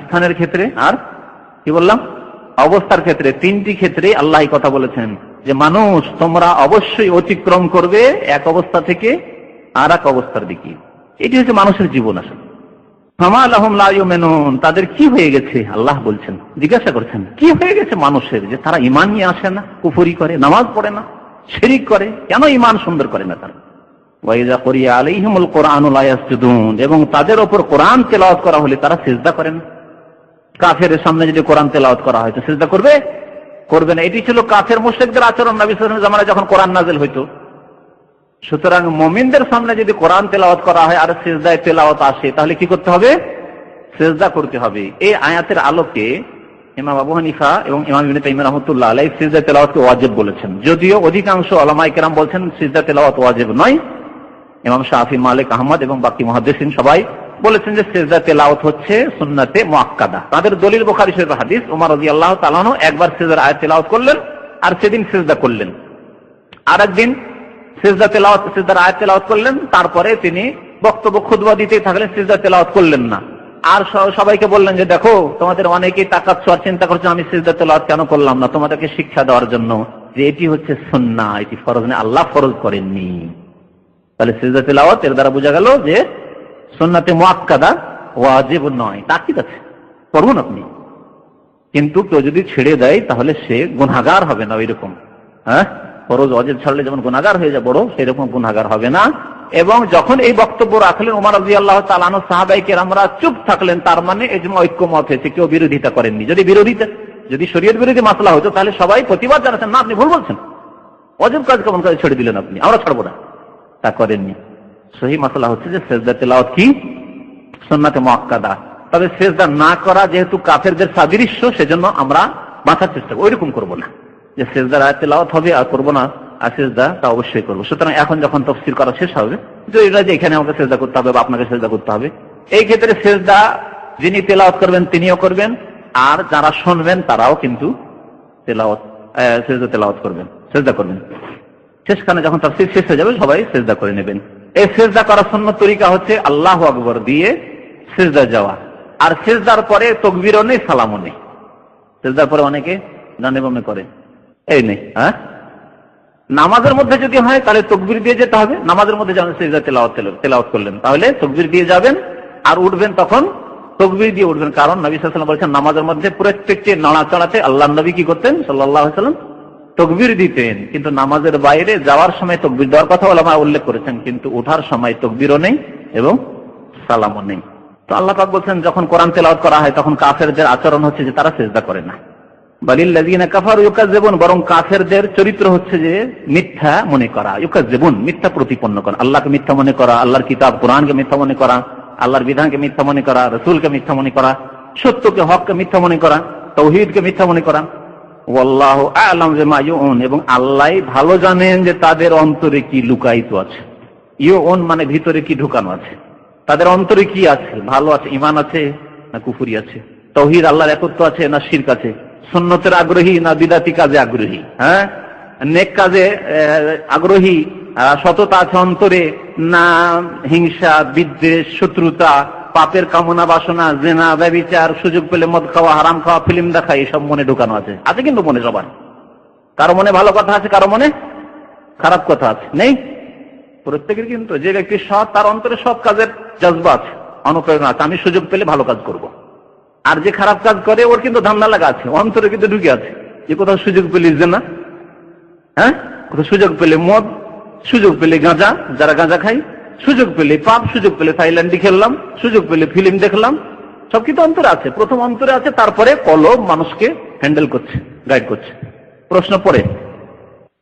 স্থানের ক্ষেত্রে, আর কি বললাম, অবস্থার ক্ষেত্রে, তিনটি ক্ষেত্রে আল্লাহ কথা বলেছেন যে মানুষ তোমরা অবশ্যই অতিক্রম করবে এক অবস্থা থেকে আর এক অবস্থার দিকে। এটি হচ্ছে মানুষের জীবন। আসলে ফামা লাহুম লা ইউমিনুন, তাদের কি হয়ে গেছে আল্লাহ বলছেন, জিজ্ঞাসা করছেন কি হয়ে গেছে মানুষের যে তারা ঈমান নিয়ে আসে না, কুফরি করে, নামাজ পড়ে না, শিরক করে, কেন ঈমান সুন্দর করে না তারা? ওয়াইজা করিয়া আলাইহিমুল কুরআনু লা ইয়াসজুদুন, এবং তাদের উপর কোরআন তেলাওয়াত করা হলে তারা সিজদা করেন। কাফেরের সামনে যদি কোরআন তেলাওয়াত করা হয় তো সিজদা করবে? করবে না। এটি ছিল কাফের মুশরিকদের আচরণ নবী সাল্লাল্লাহু আলাইহি ওয়াসাল্লামের জামানায় যখন কোরআন নাযিল হইতো। সুতরাং মুমিনদের সামনে যদি কোরআন তেলাওয়াত করা হয় আর সিজদায় তেলাওয়াত আসে তাহলে কি করতে হবে? সিজদা করতে হবে। এই আয়াতের আলোকে ইমাম আবু হানিফা এবং ইমাম ইবনে তাইমিয়া রাহমাতুল্লাহ আলাইহি সিজদা তেলাওয়াতকে ওয়াজিব বলেছেন, যদিও অধিকাংশ উলামায়ে কেরাম বলছেন সিজদা তেলাওয়াত ওয়াজিব নয়। ইমাম শাফি, মালিক, আহমদ এবং বাকি মুহাদ্দিসিন সবাই বলেছেন যে সিজদা তেলাওয়াত হচ্ছে সুন্নাতে মুআক্কাদা। তাদের দলিল বুখারী শরীফের হাদিস, ওমর রাদিয়াল্লাহু তাআলা আনহু একবার সিজদার আয়াত তেলাওয়াত করলেন আর সেদিন সিজদা করলেন, আরেকদিন সিজদা তেলাওয়াত, সিজদার আয়াত তেলাওয়াত করলেন, তারপরে তিনি বক্তব্য খুতবা দিতেই থাকলেন, সিজদা তেলাওয়াত করলেন না। আর সবাইকে বললেন যে দেখো তোমাদের অনেকেই তাকাচ্ছ আর চিন্তা করছো আমি সিজদা তেলাওয়াত কেন করলাম না, তোমাদেরকে শিক্ষা দেওয়ার জন্য যে এটি হচ্ছে সুন্নাহ, এটি ফরজ না, আল্লাহ ফরজ করেননি। তাহলে সিজদা তেলাওয়াত এর দ্বারা বোঝা গেল যে সুন্নাতে মুআক্কাদা, ওয়াজিব নয়। তাকিদ আছে, করুন আপনি, কিন্তু কেউ যদি ছেড়ে দেয় তাহলে সে গুনাহগার হবে না। ওইরকম ফরজ ওয়াজিব ছাড়লে যেমন গুনাহগার হয়ে যায় বড়, সেরকম গুনাহগার হবে না। এবং যখন এই বক্তব্য রাখলেন ওমর রাদিয়াল্লাহু তাআলা আনহু, সাহাবায়ে কেরামরা চুপ থাকলেন, তার মানে ইজমা, ঐক্যমত হয়েছে, কেউ বিরোধিতা করেননি। যদি শরীয়ত বিরোধী মাসলা হতো তাহলে সবাই প্রতিবাদ জানাতেন, না আপনি ভুল বলছেন, ওয়াজিব কাজ কেমন কাজ ছেড়ে দিলেন আপনি, আমরা ছাড়বো না। তা করেননি। সহি মাসলা হচ্ছে যে সিজদা তেলাওয়াত কি সুন্নাতে মুআক্কাদা। তবে সিজদা না করা যেহেতু কাফেরদের সাদৃশ্য, সেজন্য আমরা বাঁচার চেষ্টা করব, ওইরকম করবো না যে সিজদার আয়াত তেলাওয়াত হবে আর করবো না, আর সিজদা তা অবশ্যই করবো। সুতরাং এখন যখন তাফসীর করা শেষ হবে, যে এখানে আমাকে সিজদা করতে হবে বা আপনাকে সিজদা করতে হবে, এই ক্ষেত্রে সিজদা যিনি তেলাওয়াত করবেন তিনিও করবেন, আর যারা শুনবেন তারাও কিন্তু সিজদা তেলাওয়াত করবেন, সিজদা করবেন। শেষখানে যখন তাফসীর শেষ হয়ে যাবে সবাই সিজদা করে নেবেন। এই সিজদা করার সুন্নত তরিকা হচ্ছে আল্লাহু আকবার দিয়ে সিজদা যাওয়া, আর সিজদার পরে তাকবীরও নেই, সালামও নেই। সিজদার পরে অনেকে ডানে বামে করে, এই নেই। নামাজের মধ্যে যদি হয় তাহলে তাকবীর দিয়ে যেতে হবে। নামাজের মধ্যে যেমন সিজদা তেলাওয়াত করলেন তাহলে তাকবীর দিয়ে যাবেন, আর উঠবেন তখন তাকবীর দিয়ে উঠবেন। কারণ নবী সাল্লাল্লাহু আলাইহি ওয়াসাল্লাম বলেছেন নামাজের মধ্যে প্রত্যেকটি নড়াচড়াতে আল্লাহর নবী কি করতেন সাল্লাল্লাহু আলাইহি ওয়াসাল্লাম? তাকবীর দিতেন। কিন্তু নামাজের বাইরে যাওয়ার সময় তাকবীর দেওয়ার কথা ওলামা উল্লেখ করেছেন, কিন্তু ওঠার সময় তাকবীরও নেই এবং সালামও নেই। তো আল্লাহ পাক বলছেন যখন কোরআন তেলাওয়াত করা হয় তখন কাফেরদের আচরণ হচ্ছে যে তারা সিজদা করে না। বালিল্লাযিনা কাফারু ইউকাযযিবুন, বরং কাফেরদের চরিত্র হচ্ছে যে মিথ্যা মনে করা, ইউকাযযিবুন মিথ্যা প্রতিপন্ন করা, আল্লাহকে মিথ্যা মনে করা, আল্লাহর কিতাব কোরআনকে মিথ্যা মনে করা, আল্লাহর বিধানকে মিথ্যা মনে করা, রাসূলকে মিথ্যা মনে করা, সত্যকে হককে মিথ্যা মনে করা, তাওহীদকে মিথ্যা মনে করা। ওয়াল্লাহু আ'লাম বিমা ইউউন, এবং আল্লাহই ভালো জানেন যে তাদের অন্তরে কি লুকায়িত আছে। ইউউন মানে ভিতরে কি ঢুকানো আছে, তাদের অন্তরে কি আছে, ভালো আছে, ঈমান আছে না কুফরি আছে, তাওহীদ আল্লাহর একত্ব আছে না শিরক আছে, সুন্নতের আগ্রহী না বিদাতি কাজে আগ্রহী, নেক কাজে আগ্রহী, সততা আছে অন্তরে, না হিংসা, বিদ্বেষ, শত্রুতা, পাপের কামনা বাসনা, জেনা, ব্যভিচার, সুযোগ পেলে মদ খাওয়া, হারাম খাওয়া, ফিল্ম দেখা, এইসব মনে ঢুকানো আছে? আছে কিন্তু মনে সবার। কারো মনে ভালো কথা আছে, কারো মনে খারাপ কথা আছে? নেই? প্রত্যেকের কিন্তু। যে ব্যক্তি সৎ, তার অন্তরে সৎ কাজের জজবা আছে, অনুপ্রেরণা আছে, আমি সুযোগ পেলে ভালো কাজ করব। আর যে খারাপ কাজ করে ওর কিন্তু ধান্দা লাগা আছে, অন্তরে কিন্তু ঢুকে আছে যে কোথাও সুযোগ পেলে জেনা, হ্যাঁ, কোথাও সুযোগ পেলে মদ, সুযোগ পেলে গাঁজা, যারা গাঁজা খাই, সুযোগ পেলে পাপ, সুযোগ পেলে থাইল্যান্ডি খেললাম, সুযোগ পেলে ফিল্ম দেখলাম, সব কিন্তু অন্তরে আছে। প্রথম অন্তরে আছে, তারপরে কলব মানুষকে হ্যান্ডেল করছে, গাইড করছে। প্রশ্ন পড়ে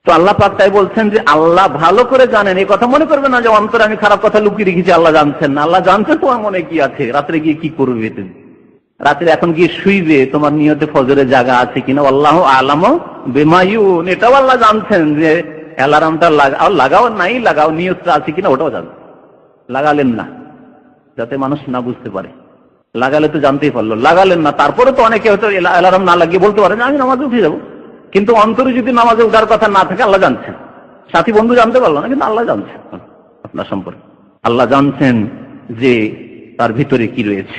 তো আল্লাহ পাক তাই বলছেন যে আল্লাহ ভালো করে জানেন। এই কথা মনে করবে না যে অন্তরে আমি খারাপ কথা লুকিয়ে রেখেছি, আল্লাহ জানছেন না। আল্লাহ জানছেন তোমার মনে কি আছে, রাত্রে গিয়ে কি করবে তুমি, রাত্রে এখন গিয়ে শুইবে, তোমার নিয়তে ফজরে জাগা আছে কিনা, আল্লাহু আ'লামু বিমা ইউন, এটাও আল্লাহ জানছেন। যে অ্যালার্মটা লাগাও নাই লাগাও, নিয়তটা আছে কিনা ওটাও জানেন। লাগালেন না যাতে মানুষ না বুঝতে পারে, লাগালে তো জানতেই পারলো, লাগালেন না। তারপরে তো অনেকে হয়তো অ্যালার্ম না লাগিয়ে বলতে পারে না আমি নামাজে উঠে যাবো, কিন্তু অন্তরে যদি নামাজে উঠার কথা না থাকে আল্লাহ জানছেন। সাথী বন্ধু জানতে পারলো না, কিন্তু আল্লাহ জানছেন আপনার সম্পর্কে। আল্লাহ জানছেন যে তার ভিতরে কি রয়েছে।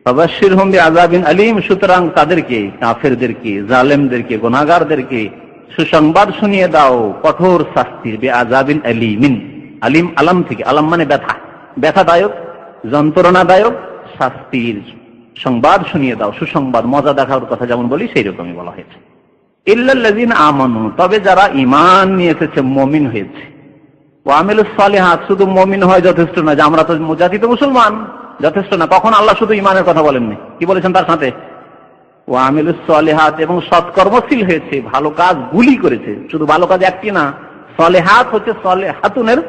ফাবাশশিরহুম বিআযাবিন আলীম, সুতরাং তাদেরকে, কাফেরদেরকে, জালেমদেরকে, গুনাহগারদেরকে সুসংবাদ শুনিয়ে দাও কঠোর শাস্তির। বিআযাবিন আলীমিন, আলিম আলাম থেকে, আলাম মানে ব্যথা, ব্যথাদায়ক, যন্ত্রণাদায়ক শাস্তির সংবাদ শুনিয়ে দাও। সুসংবাদ, মজা দেখার কথা যেমন বলি সেই রকমই বলা হয়েছে। ইল্লাল্লাযীনা আমানু, তবে যারা ঈমান নিয়ে এসেছে, মুমিন হয়েছে। ওয়া আমিলুস সালিহাত, শুধু মুমিন হয় যথেষ্ট না, যে আমরা তো জাতি তো মুসলমান, যথেষ্ট না। কখন আল্লাহ শুধু ঈমানের কথা বলেননি, কি বলেছেন তার সাথে? ওয়া আমিলুস সালিহাত, এবং সৎকর্মশীল হয়েছে, ভালো কাজ গুলি করেছে। শুধু ভালো কাজ একটি না, সালিহাত হচ্ছে সালিহাতুনের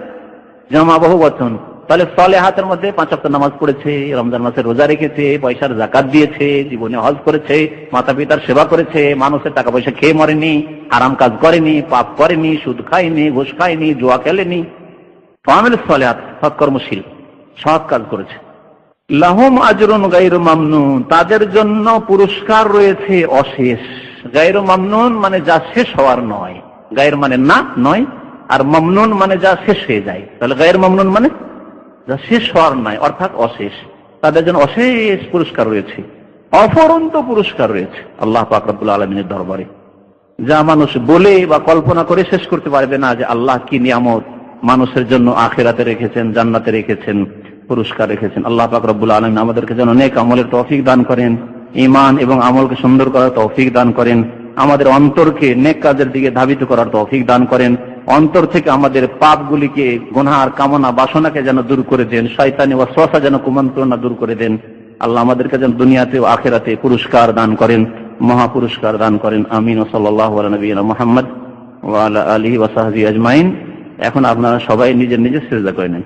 জামা, বহু বচন। তাহলে সালিহাতের মধ্যে 5 ওয়াক্ত নামাজ পড়েছে, রমজান মাসে রোজা রেখেছে, পয়সার যাকাত দিয়েছে, জীবনে হজ করেছে, মাতা পিতার সেবা করেছে, মানুষের টাকা পয়সা খেয়ে মরেনি, হারাম কাজ করেনি, পাপ করেনি, সুদ খায়নি, ঘুষ খায়নি, জুয়া খেলেনি। আমিলুস সালিহাত, সৎকর্মশীল, সৎ কাজ করেছে। লাহুম আজরুন গায়রু মামনুন, তাদের জন্য পুরস্কার রয়েছে অশেষ। গায়রু মামনুন মানে যা শেষ হওয়ার নয়, গায়র মানে না, নয়, আর মামনুন মানে যা শেষ হয়ে যায়। তাহলে গায়র মামনুন মানে যা শেষ হওয়ার নয়, অর্থাৎ অশেষ। তাদের জন্য অশেষ পুরস্কার রয়েছে, অফুরন্ত পুরস্কার রয়েছে আল্লাহ পাক রব্বুল আলামিনের দরবারে, যা মানুষ বলে বা কল্পনা করে শেষ করতে পারবে না। যে আল্লাহ কি নিয়ামত মানুষের জন্য আখিরাতে রেখেছেন, জান্নাতে রেখেছেন, পুরস্কার রেখেছেন। আল্লাহ পাক রব্বুল আলামিন আমাদেরকে যেন নেক আমলের তৌফিক দান করেন, ঈমান এবং আমলকে সুন্দর করার তৌফিক দান করেন, আমাদের অন্তরকে নেক কাজের দিকে ধাবিত করার তৌফিক দান করেন, অন্তর থেকে আমাদের পাপগুলিকে, গুনাহ, কামনা, বাসনাকে যেন দূর করে দেন, শয়তানি ওয়াসওয়াসা যেন কুমন্ত্রণা দূর করে দেন। আল্লাহ আমাদেরকে যেন দুনিয়াতে ও আখিরাতে পুরস্কার দান করেন, মহা পুরস্কার দান করেন। আমিন। ওয়া সাল্লাল্লাহু আলা নবিয়িনা মুহাম্মদ ওয়া আলা আলিহি ওয়া সাহবিহি আজমাইন। এখন আপনারা সবাই নিজের নিজের সিজদা করে নেন।